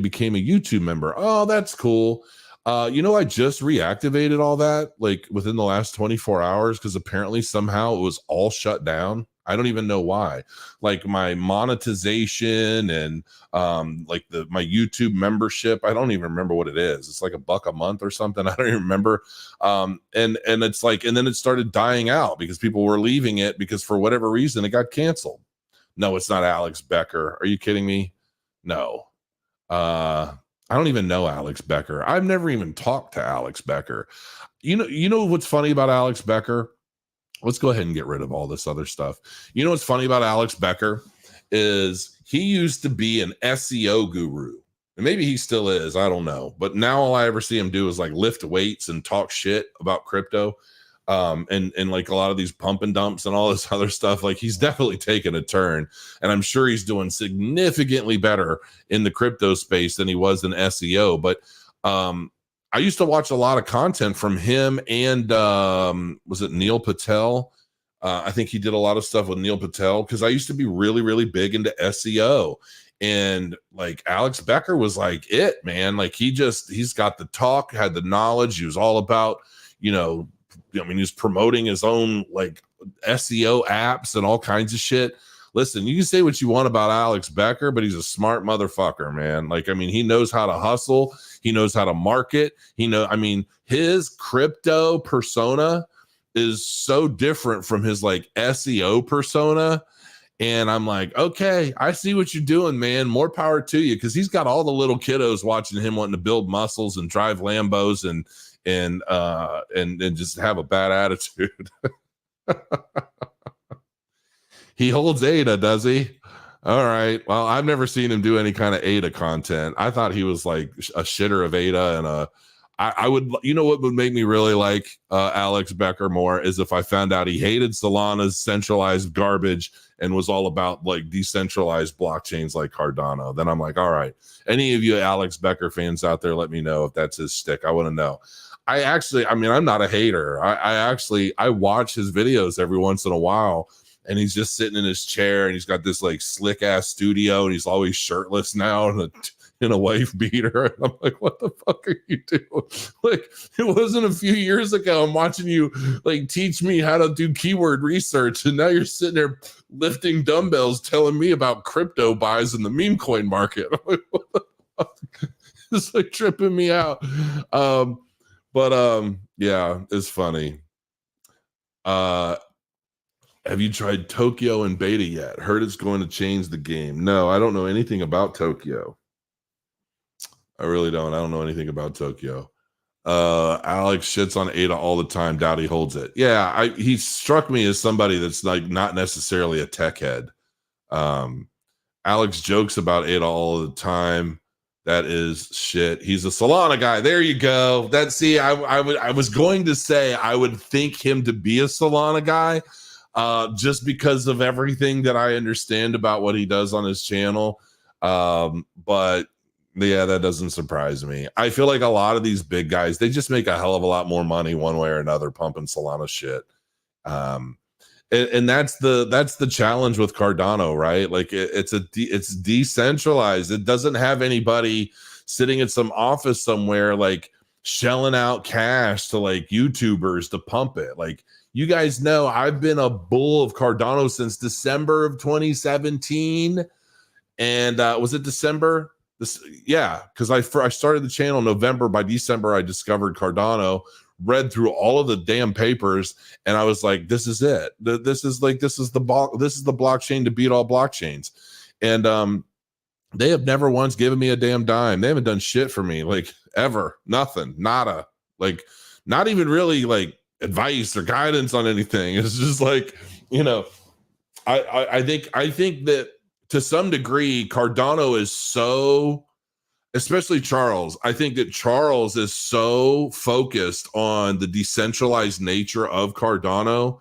became a YouTube member. Oh, that's cool. I just reactivated all that like within the last 24 hours, because apparently somehow it was all shut down. I don't even know why. Like my monetization and my YouTube membership, I don't even remember what it is. It's like $1 a month or something. I don't even remember. And it's like, and then it started dying out because people were leaving it because for whatever reason it got canceled. No, it's not Alex Becker. Are you kidding me? No. I don't even know Alex Becker. I've never even talked to Alex Becker. You know what's funny about Alex Becker? Let's go ahead and get rid of all this other stuff. You know what's funny about Alex Becker is he used to be an SEO guru. And maybe he still is. I don't know. But now all I ever see him do is like lift weights and talk shit about crypto. And like a lot of these pump and dumps and all this other stuff. Like he's definitely taken a turn. And I'm sure he's doing significantly better in the crypto space than he was in SEO. But I used to watch a lot of content from him and was it Neil Patel? I think he did a lot of stuff with Neil Patel, because I used to be really, really big into SEO. And like Alex Becker was like it, man. Like he's got the talk, had the knowledge. He was all about, he was promoting his own like SEO apps and all kinds of shit. Listen, you can say what you want about Alex Becker, but he's a smart motherfucker, man. Like, he knows how to hustle. He knows how to market. His crypto persona is so different from his like SEO persona. And I'm like, okay, I see what you're doing, man. More power to you. Cause he's got all the little kiddos watching him wanting to build muscles and drive Lambos and just have a bad attitude. He holds ADA, does he? All right. Well, I've never seen him do any kind of ADA content. I thought he was like a shitter of ADA, and I would, what would make me really like Alex Becker more is if I found out he hated Solana's centralized garbage and was all about like decentralized blockchains like Cardano. Then I'm like, all right. Any of you Alex Becker fans out there, let me know if that's his stick. I want to know. I'm not a hater. I watch his videos every once in a while. And he's just sitting in his chair, and he's got this like slick ass studio, and he's always shirtless now in a wife beater. And I'm like, what the fuck are you doing? Like, it wasn't a few years ago. I'm watching you like teach me how to do keyword research, and now you're sitting there lifting dumbbells, telling me about crypto buys in the meme coin market. I'm like, what the fuck? It's like tripping me out. Yeah, it's funny. Have you tried Tokyo in beta yet? Heard it's going to change the game. No, I don't know anything about Tokyo. I really don't. I don't know anything about Tokyo. Alex shits on Ada all the time. Doubt he holds it. Yeah, he struck me as somebody that's like not necessarily a tech head. Alex jokes about Ada all the time. That is shit. He's a Solana guy. There you go. I was going to say I would think him to be a Solana guy, just because of everything that I understand about what he does on his channel. But yeah, that doesn't surprise me. I feel like a lot of these big guys, they just make a hell of a lot more money one way or another pumping Solana shit. And that's the challenge with Cardano, right? Like it's decentralized. It doesn't have anybody sitting at some office somewhere like shelling out cash to like YouTubers to pump it. Like, you guys know I've been a bull of Cardano since December of 2017. And was it December? Because I started the channel in November. By December, I discovered Cardano, read through all of the damn papers, and I was like, this is it. This is the blockchain to beat all blockchains. And they have never once given me a damn dime. They haven't done shit for me, like, ever. Nothing. Nada. Like, not even really like advice or guidance on anything. It's just like, I think that to some degree Cardano is so, especially Charles, I think that Charles is so focused on the decentralized nature of Cardano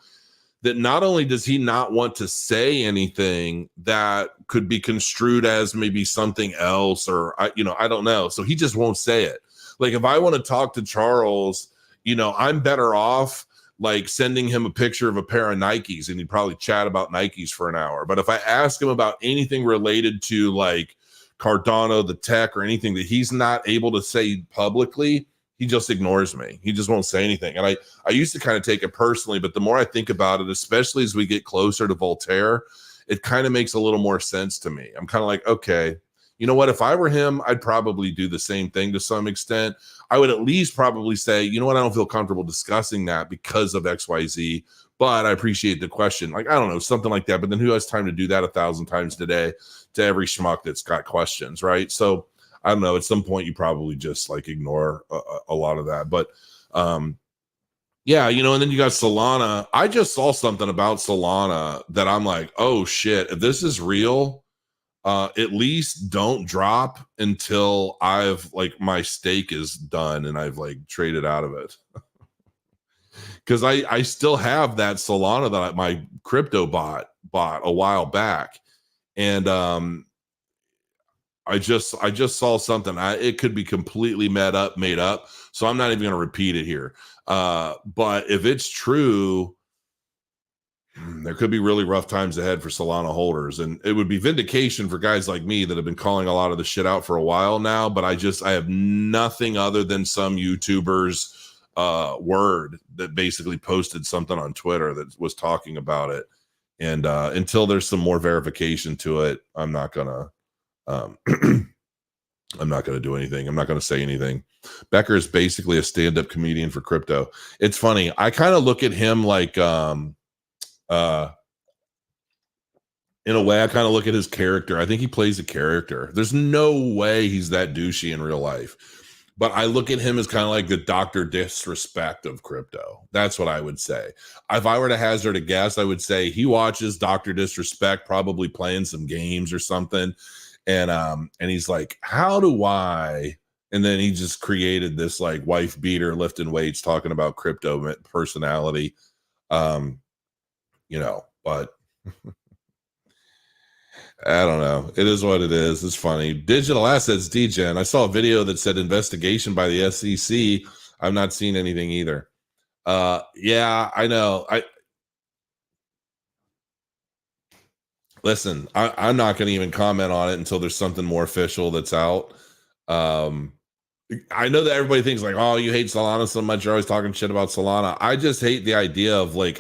that not only does he not want to say anything that could be construed as maybe something else, or I don't know. So he just won't say it. Like, if I want to talk to Charles, I'm better off like sending him a picture of a pair of Nikes, and he'd probably chat about Nikes for an hour. But if I ask him about anything related to like Cardano, the tech, or anything that he's not able to say publicly, he just ignores me. He just won't say anything. And I used to kind of take it personally, but the more I think about it, especially as we get closer to Voltaire, it kind of makes a little more sense to me. I'm kind of like, okay, you know what? If I were him, I'd probably do the same thing to some extent. I would at least probably say, you know what? I don't feel comfortable discussing that because of XYZ, but I appreciate the question. Like, I don't know, something like that. But then who has time to do that 1,000 times today to every schmuck that's got questions, right? So I don't know. At some point, you probably just like ignore a lot of that. But yeah, and then you got Solana. I just saw something about Solana that I'm like, oh shit, if this is real, at least don't drop until I've like my stake is done and I've like traded out of it. Because I still have that Solana that my crypto bought a while back. And I just saw something. It could be completely made up. So I'm not even going to repeat it here. But if it's true, there could be really rough times ahead for Solana holders, and it would be vindication for guys like me that have been calling a lot of the shit out for a while now. But I have nothing other than some YouTuber's word that basically posted something on Twitter that was talking about it. And until there's some more verification to it, I'm not gonna I'm not going to do anything. I'm not going to say anything. Becker is basically a stand-up comedian for crypto. It's funny. I kind of look at him like, in a way, I kind of look at his character. I think he plays a character. There's no way he's that douchey in real life. But I look at him as kind of like the Dr. Disrespect of crypto. That's what I would say. If I were to hazard a guess, I would say he watches Dr. Disrespect, probably playing some games or something. And he's like, how do I? And then he just created this like wife beater, lifting weights, talking about crypto personality. But I don't know. It is what it is. It's funny. Digital assets, DGen. I saw a video that said investigation by the SEC. I've not seen anything either. Yeah, I know. Listen, I'm not going to even comment on it until there's something more official that's out. I know that everybody thinks like, oh, you hate Solana so much. You're always talking shit about Solana. I just hate the idea of like,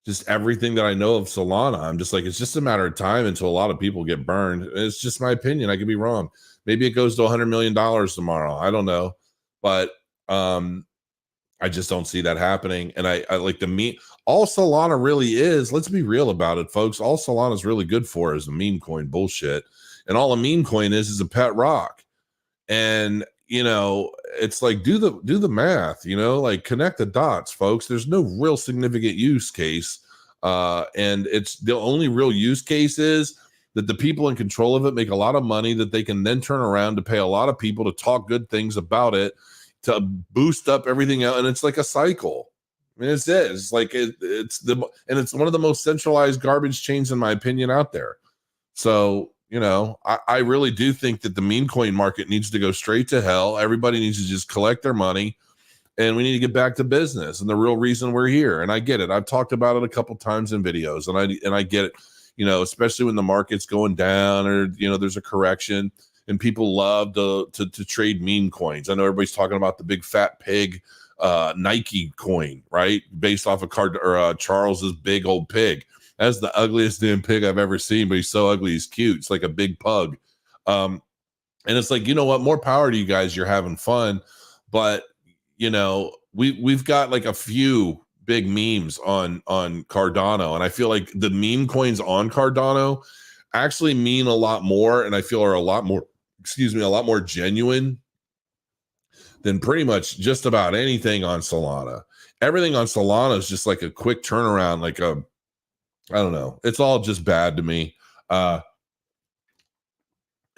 just everything that I know of Solana. I'm just like, it's just a matter of time until a lot of people get burned. It's just my opinion. I could be wrong. Maybe it goes to $100 million tomorrow. I don't know. But I just don't see that happening. And I like the meme. All Solana really is, let's be real about it, folks. All Solana is really good for is a meme coin bullshit. And all a meme coin is a pet rock. And, it's like do the math, like connect the dots, folks. There's no real significant use case, and it's the only real use case is that the people in control of it make a lot of money that they can then turn around to pay a lot of people to talk good things about it to boost up everything else, and it's like a cycle. I mean, it's like it's one of the most centralized garbage chains in my opinion out there. So I really do think that the meme coin market needs to go straight to hell. Everybody needs to just collect their money, and we need to get back to business and the real reason we're here. And I get it. I've talked about it a couple times in videos, and I get it. Especially when the market's going down or there's a correction, and people love to trade meme coins. I know everybody's talking about the big fat pig Nike coin, right? Based off of Charles's big old pig. That's the ugliest damn pig I've ever seen, but he's so ugly, he's cute. It's like a big pug. And it's like, what? More power to you guys. You're having fun. But, we've got like a few big memes on Cardano. And I feel like the meme coins on Cardano actually mean a lot more. And I feel are a lot more genuine than pretty much just about anything on Solana. Everything on Solana is just like a quick turnaround, I don't know. It's all just bad to me. And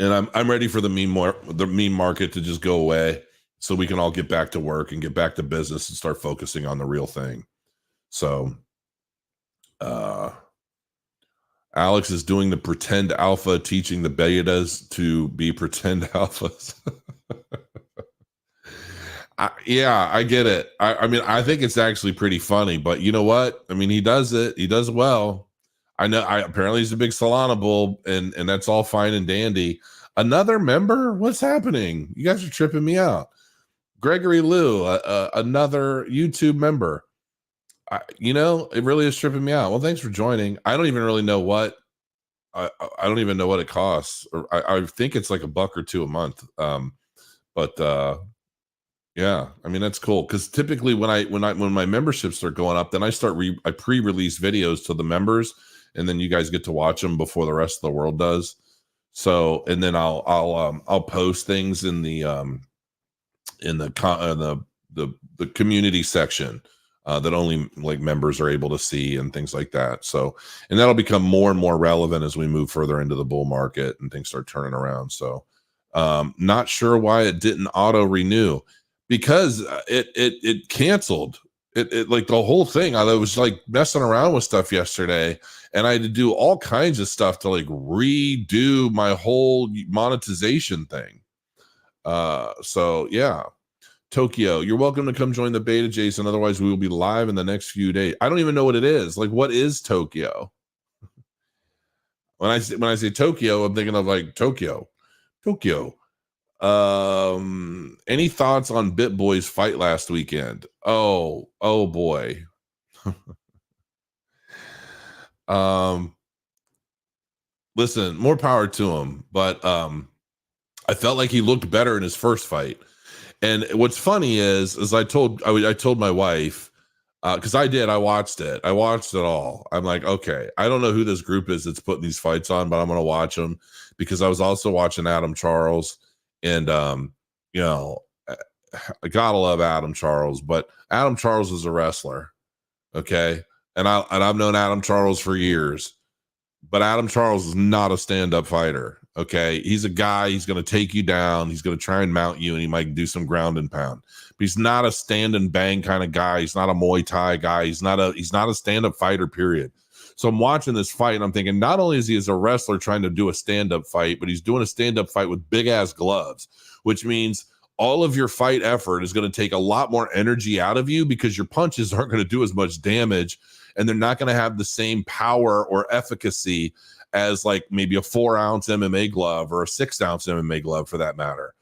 I'm ready for the meme market to just go away so we can all get back to work and get back to business and start focusing on the real thing. So Alex is doing the pretend alpha, teaching the betas to be pretend alphas. I get it. I mean, I think it's actually pretty funny, but you know what? I mean, he does it. He does well. I know. Apparently he's a big Solana bull, and that's all fine and dandy. Another member? What's happening? You guys are tripping me out. Gregory Liu, another YouTube member. It really is tripping me out. Well, thanks for joining. I don't even really know what. I don't even know what it costs. I think it's like $1 or $2 a month. But yeah, I mean that's cool because typically when my memberships start going up, then I pre-release videos to the members, and then you guys get to watch them before the rest of the world does. So, and then I'll post things in the community section that only like members are able to see and things like that. So, and that'll become more and more relevant as we move further into the bull market and things start turning around. So, not sure why it didn't auto renew. Because it canceled it like the whole thing. I was like messing around with stuff yesterday, and I had to do all kinds of stuff to like redo my whole monetization thing. So yeah, Tokyo, you're welcome to come join the beta, Jason. Otherwise, we will be live in the next few days. I don't even know what it is. Like, what is Tokyo? When I say Tokyo, I'm thinking of like Tokyo. Any thoughts on BitBoy's fight last weekend? Oh boy. Listen, more power to him, but I felt like he looked better in his first fight. And what's funny is I told my wife, because I watched it all. I'm like, okay, I don't know who this group is that's putting these fights on, but I'm gonna watch them because I was also watching Adam Charles. And I gotta love Adam Charles, but Adam Charles is a wrestler, okay? And I've known Adam Charles for years, but Adam Charles is not a stand-up fighter, okay? He's a guy. He's going to take you down. He's going to try and mount you, and he might do some ground and pound. But he's not a stand and bang kind of guy. He's not a Muay Thai guy. He's not a stand-up fighter. Period. So I'm watching this fight and I'm thinking, not only is he as a wrestler trying to do a stand-up fight, but he's doing a stand-up fight with big ass gloves, which means all of your fight effort is going to take a lot more energy out of you because your punches aren't going to do as much damage and they're not going to have the same power or efficacy as like maybe a 4-ounce MMA glove or a 6-ounce MMA glove for that matter.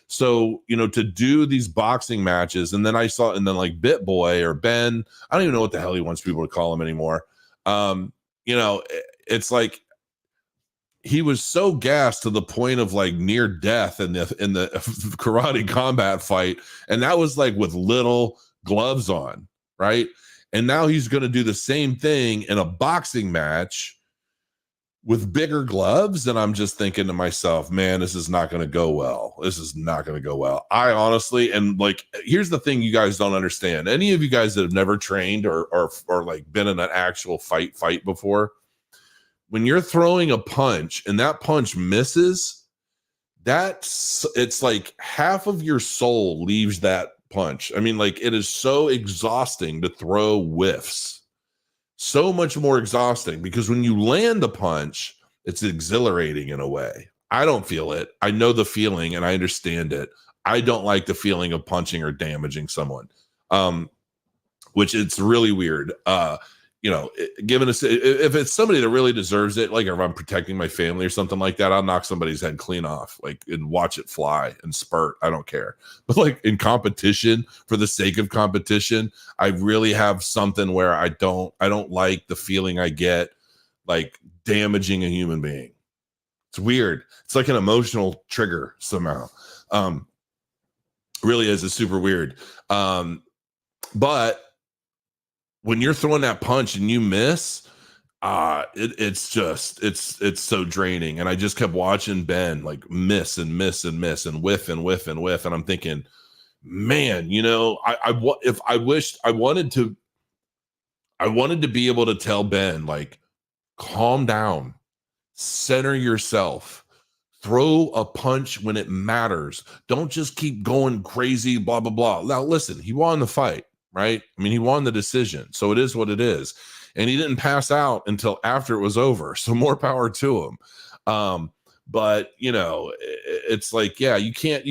So, to do these boxing matches, and then like BitBoy or Ben, I don't even know what the hell he wants people to call him anymore. It's like he was so gassed to the point of like near death in the karate combat fight, and that was like with little gloves on, right? And now he's going to do the same thing in a boxing match with bigger gloves, and I'm just thinking to myself, man, this is not going to go well. This is not going to go well. I honestly, and like, here's the thing you guys don't understand. Any of you guys that have never trained or like been in an actual fight before, when you're throwing a punch and that punch misses, it's like half of your soul leaves that punch. I mean, like, it is so exhausting to throw whiffs. So much more exhausting, because when you land a punch, it's exhilarating in a way. I don't feel it. I know the feeling and I understand it. I don't like the feeling of punching or damaging someone, which it's really weird. Given if it's somebody that really deserves it, like if I'm protecting my family or something like that, I'll knock somebody's head clean off, like, and watch it fly and spurt. I don't care. But like in competition, for the sake of competition, I really have something where I don't like the feeling I get, like damaging a human being. It's weird. It's like an emotional trigger somehow. Really is. It's super weird. But when you're throwing that punch and you miss, it's so draining. And I just kept watching Ben like miss and miss and miss and whiff and whiff and whiff. And I'm thinking, man, I wanted to be able to tell Ben, like, calm down, center yourself, throw a punch when it matters. Don't just keep going crazy, blah, blah, blah. Now, listen, he won the fight. Right? I mean, he won the decision. So it is what it is. And he didn't pass out until after it was over. So more power to him. But it's like, yeah, you can't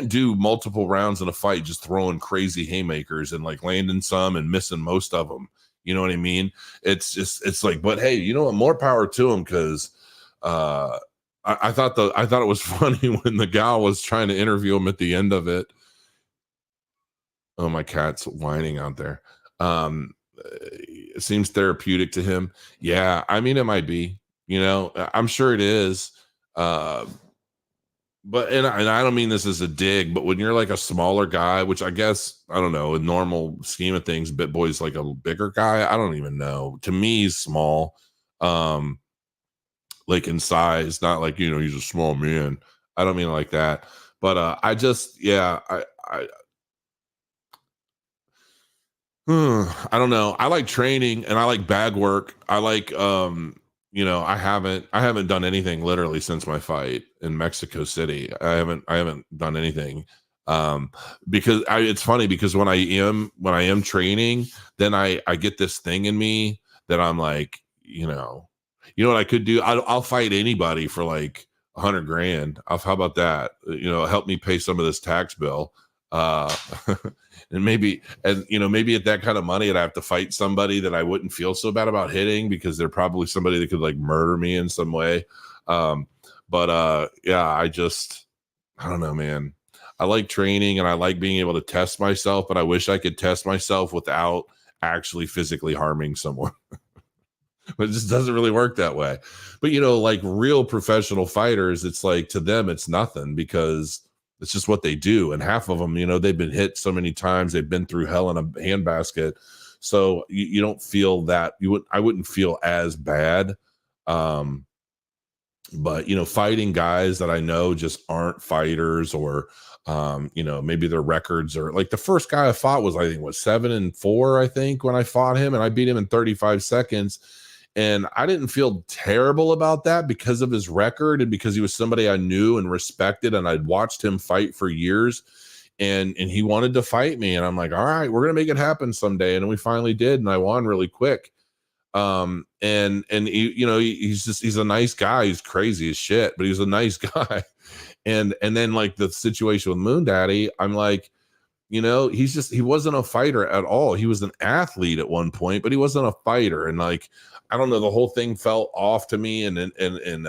do multiple rounds in a fight just throwing crazy haymakers and like landing some and missing most of them. You know what I mean? It's like, but hey, you know what? More power to him, because I thought it was funny when the gal was trying to interview him at the end of it. Oh, my cat's whining out there. It seems therapeutic to him. Yeah, I mean, it might be, I'm sure it is. But I don't mean this as a dig, but when you're like a smaller guy, which I guess, I don't know, in normal scheme of things, BitBoy's like a bigger guy. I don't even know. To me, he's small, like in size, not like, he's a small man. I don't mean it like that. But I don't know. I like training and I like bag work. I like I haven't done anything literally since my fight in Mexico City. I haven't done anything. Because it's funny, because when I am training, then I get this thing in me that I'm like, what I could do? I'll fight anybody for like $100,000. How about that? Help me pay some of this tax bill. And maybe at that kind of money, I'd have to fight somebody that I wouldn't feel so bad about hitting, because they're probably somebody that could like murder me in some way. Yeah, I don't know, man. I like training and I like being able to test myself, but I wish I could test myself without actually physically harming someone. But it just doesn't really work that way. But like real professional fighters, it's like, to them it's nothing, because it's just what they do. And half of them, they've been hit so many times, they've been through hell in a handbasket. So you don't feel that. I wouldn't feel as bad. But fighting guys that I know just aren't fighters, or maybe their records are like, the first guy I fought was, I think, 7-4, I think, when I fought him, and I beat him in 35 seconds. And I didn't feel terrible about that because of his record and because he was somebody I knew and respected, and I'd watched him fight for years, and he wanted to fight me. And I'm like, all right, we're going to make it happen someday. And we finally did. And I won really quick. And he's a nice guy. He's crazy as shit, but he's a nice guy. And then like the situation with Moon Daddy, I'm like, he wasn't a fighter at all. He was an athlete at one point, but he wasn't a fighter. And like, I don't know, the whole thing felt off to me. And I didn't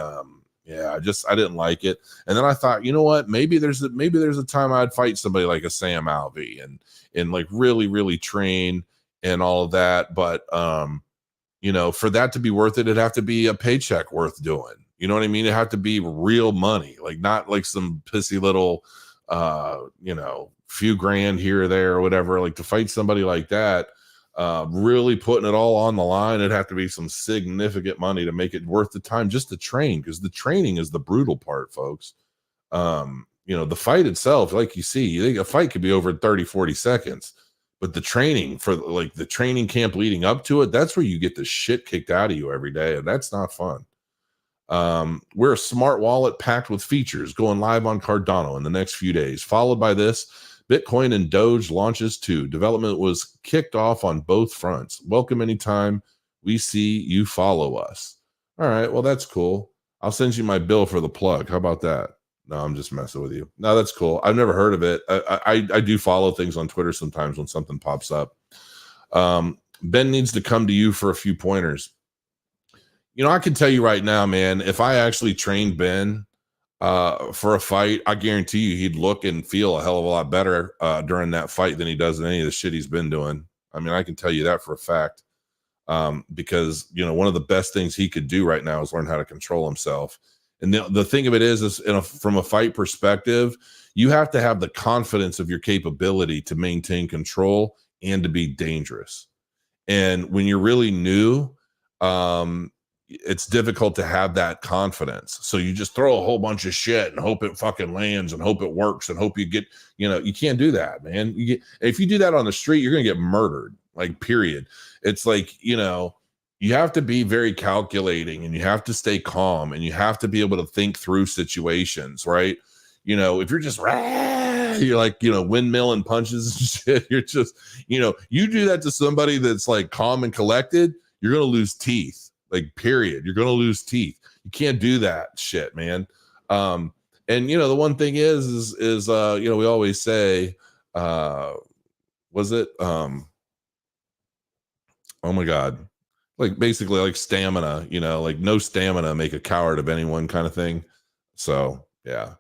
like it. And then I thought, you know what, maybe there's a time I'd fight somebody like a Sam Alvey and like really, really train and all of that. But, for that to be worth it, it'd have to be a paycheck worth doing. You know what I mean? It'd have to be real money, like not like some pissy little, few grand here or there or whatever. Like, to fight somebody like that, really putting it all on the line. It'd have to be some significant money to make it worth the time just to train, because the training is the brutal part, folks. The fight itself, like you see, you think a fight could be over in 30, 40 seconds. But the training for like the training camp leading up to it, that's where you get the shit kicked out of you every day. And that's not fun. We're a smart wallet packed with features going live on Cardano in the next few days. Followed by this, Bitcoin and Doge launches too. Development was kicked off on both fronts. Welcome anytime we see you follow us. All right, well, that's cool. I'll send you my bill for the plug. How about that? No, I'm just messing with you. No, that's cool. I've never heard of it. I do follow things on Twitter sometimes when something pops up. Ben needs to come to you for a few pointers. I can tell you right now, man, if I actually trained Ben for a fight, I guarantee you he'd look and feel a hell of a lot better during that fight than he does in any of the shit he's been doing. I mean, I can tell you that for a fact. Because, one of the best things he could do right now is learn how to control himself. And the thing of it is from a fight perspective, you have to have the confidence of your capability to maintain control and to be dangerous. And when you're really new, it's difficult to have that confidence. So you just throw a whole bunch of shit and hope it fucking lands and hope it works and hope you get, you can't do that, man. If you do that on the street, you're going to get murdered, like, period. It's like, you have to be very calculating and you have to stay calm and you have to be able to think through situations, right? If you're just, you're like, windmill and punches and shit, you're just, you do that to somebody that's like calm and collected, you're going to lose teeth, like, period. You're going to lose teeth. You can't do that shit, man. And, the one thing is, we always say, was it, oh my God, like basically like stamina, like no stamina make a coward of anyone kind of thing. So yeah,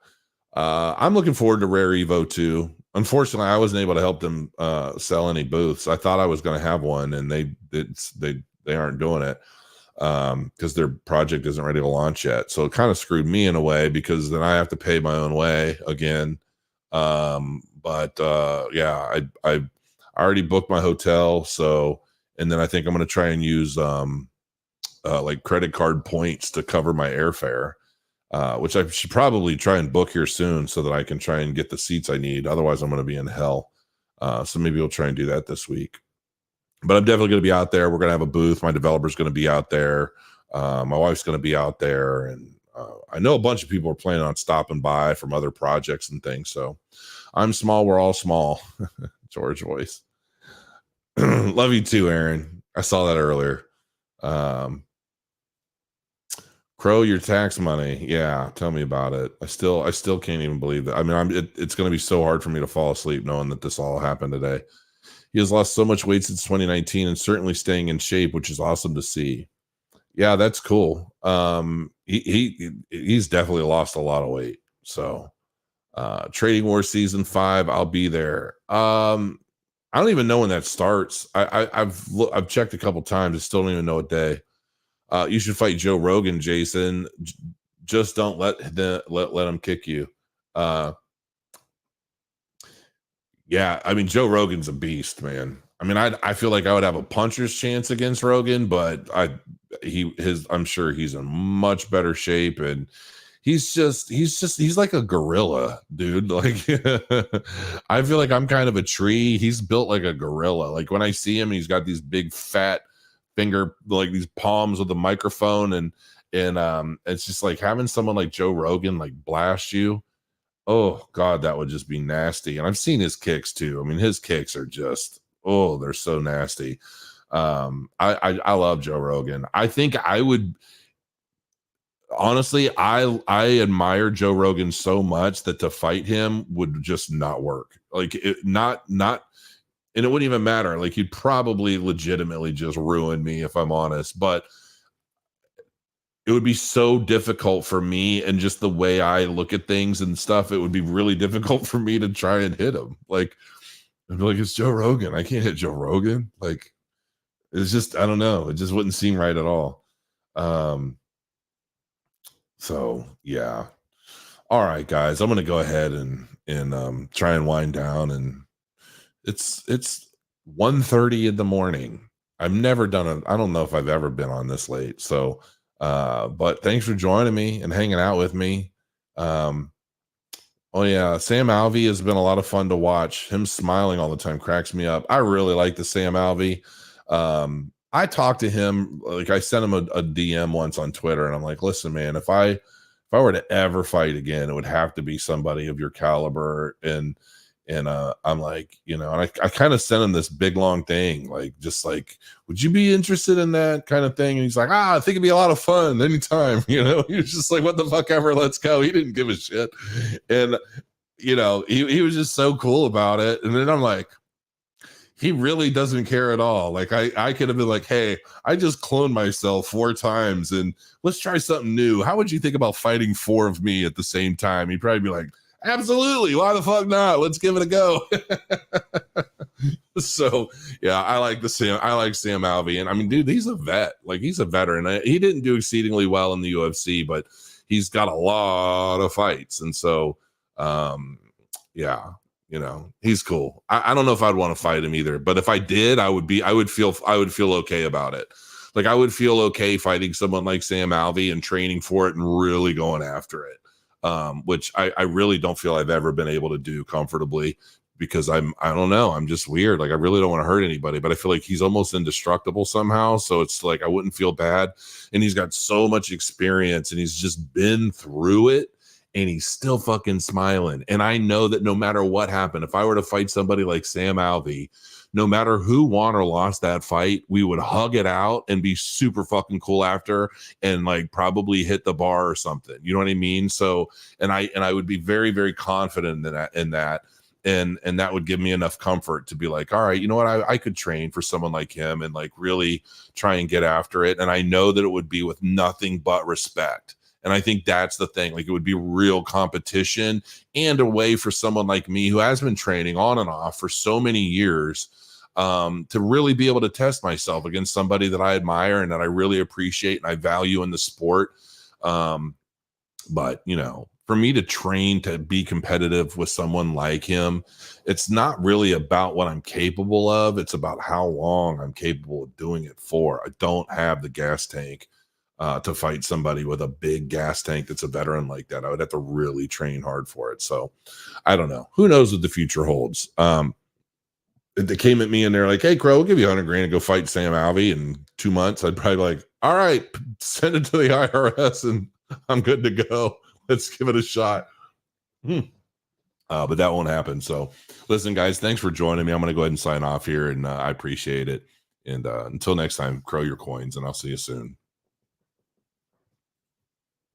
I'm looking forward to Rare Evo 2. Unfortunately, I wasn't able to help them sell any booths. I thought I was going to have one, and they aren't doing it because their project isn't ready to launch yet. So it kind of screwed me in a way, because then I have to pay my own way again. But yeah, I already booked my hotel, so. And then I think I'm going to try and use like credit card points to cover my airfare, which I should probably try and book here soon so that I can try and get the seats I need. Otherwise, I'm going to be in hell. So maybe we'll try and do that this week. But I'm definitely going to be out there. We're going to have a booth. My developer's going to be out there. My wife's going to be out there. And I know a bunch of people are planning on stopping by from other projects and things. So I'm small. We're all small. George voice. Love you too, Aaron. I saw that earlier. Crow, your tax money. Yeah, tell me about it. I still can't even believe that. I mean, it's going to be so hard for me to fall asleep knowing that this all happened today. He has lost so much weight since 2019 and certainly staying in shape, which is awesome to see. Yeah, that's cool. He's definitely lost a lot of weight. So, Trading War Season 5, I'll be there. I don't even know when that starts. I've checked a couple times. I still don't even know what day. You should fight Joe Rogan, Jason. Just don't let him kick you. Yeah, I mean, Joe Rogan's a beast, man. I mean, I feel like I would have a puncher's chance against Rogan, but I'm sure he's in much better shape, and he's like a gorilla, dude. Like, I feel like I'm kind of a tree. He's built like a gorilla. Like, when I see him, he's got these big fat finger, like these palms with a microphone, and it's just like having someone like Joe Rogan like blast you. Oh God, that would just be nasty. And I've seen his kicks too. I mean, his kicks are just, oh, they're so nasty. I love Joe Rogan. I think I would, honestly, I admire Joe Rogan so much that to fight him would just not work. Like, not, and it wouldn't even matter. Like, he'd probably legitimately just ruin me, if I'm honest. But it would be so difficult for me, and just the way I look at things and stuff, it would be really difficult for me to try and hit him. Like, I'd be like, it's Joe Rogan. I can't hit Joe Rogan. Like, it's just, I don't know. It just wouldn't seem right at all. So yeah. All right, guys, I'm going to go ahead and try and wind down. And it's 1:30 in the morning. I've never done it. I don't know if I've ever been on this late. So, but thanks for joining me and hanging out with me. Um, oh yeah, Sam Alvey has been a lot of fun to watch. Him smiling all the time cracks me up. I really like the Sam Alvey. I talked to him, like I sent him a DM once on Twitter, and I'm like, listen, man, if I were to ever fight again, it would have to be somebody of your caliber. And I'm like, and I kind of sent him this big long thing, like, just like, would you be interested in that kind of thing? And he's like, I think it'd be a lot of fun anytime. He was just like, what the fuck ever, let's go. He didn't give a shit. And he was just so cool about it. And then I'm like, he really doesn't care at all. Like I could have been like, hey, I just cloned myself 4 times and let's try something new. How would you think about fighting 4 of me at the same time? He'd probably be like, absolutely. Why the fuck not? Let's give it a go. So yeah, I like Sam Alvey. And I mean, dude, he's a vet. Like, he's a veteran. He didn't do exceedingly well in the UFC, but he's got a lot of fights. And so yeah, he's cool. I don't know if I'd want to fight him either, but if I did, I would feel okay about it. Like, I would feel okay fighting someone like Sam Alvey and training for it and really going after it. Which I really don't feel I've ever been able to do comfortably, because I don't know, I'm just weird. Like, I really don't want to hurt anybody, but I feel like he's almost indestructible somehow. So it's like, I wouldn't feel bad. And he's got so much experience and he's just been through it. And he's still fucking smiling. And I know that no matter what happened, if I were to fight somebody like Sam Alvey, no matter who won or lost that fight, we would hug it out and be super fucking cool after, and like probably hit the bar or something. You know what I mean? So, and I would be very, very confident in that. And that would give me enough comfort to be like, all right, you know what? I could train for someone like him and like really try and get after it. And I know that it would be with nothing but respect. And I think that's the thing. Like, it would be real competition and a way for someone like me, who has been training on and off for so many years, to really be able to test myself against somebody that I admire and that I really appreciate and I value in the sport. But for me to train to be competitive with someone like him, it's not really about what I'm capable of. It's about how long I'm capable of doing it for. I don't have the gas tank to fight somebody with a big gas tank that's a veteran like that. I would have to really train hard for it. So I don't know. Who knows what the future holds? If they came at me and they're like, hey, Crow, we'll give you $100,000 to go fight Sam Alvey in 2 months, I'd probably be like, all right, send it to the IRS and I'm good to go. Let's give it a shot. But that won't happen. So listen, guys, thanks for joining me. I'm going to go ahead and sign off here, and I appreciate it. And until next time, crow your coins, and I'll see you soon.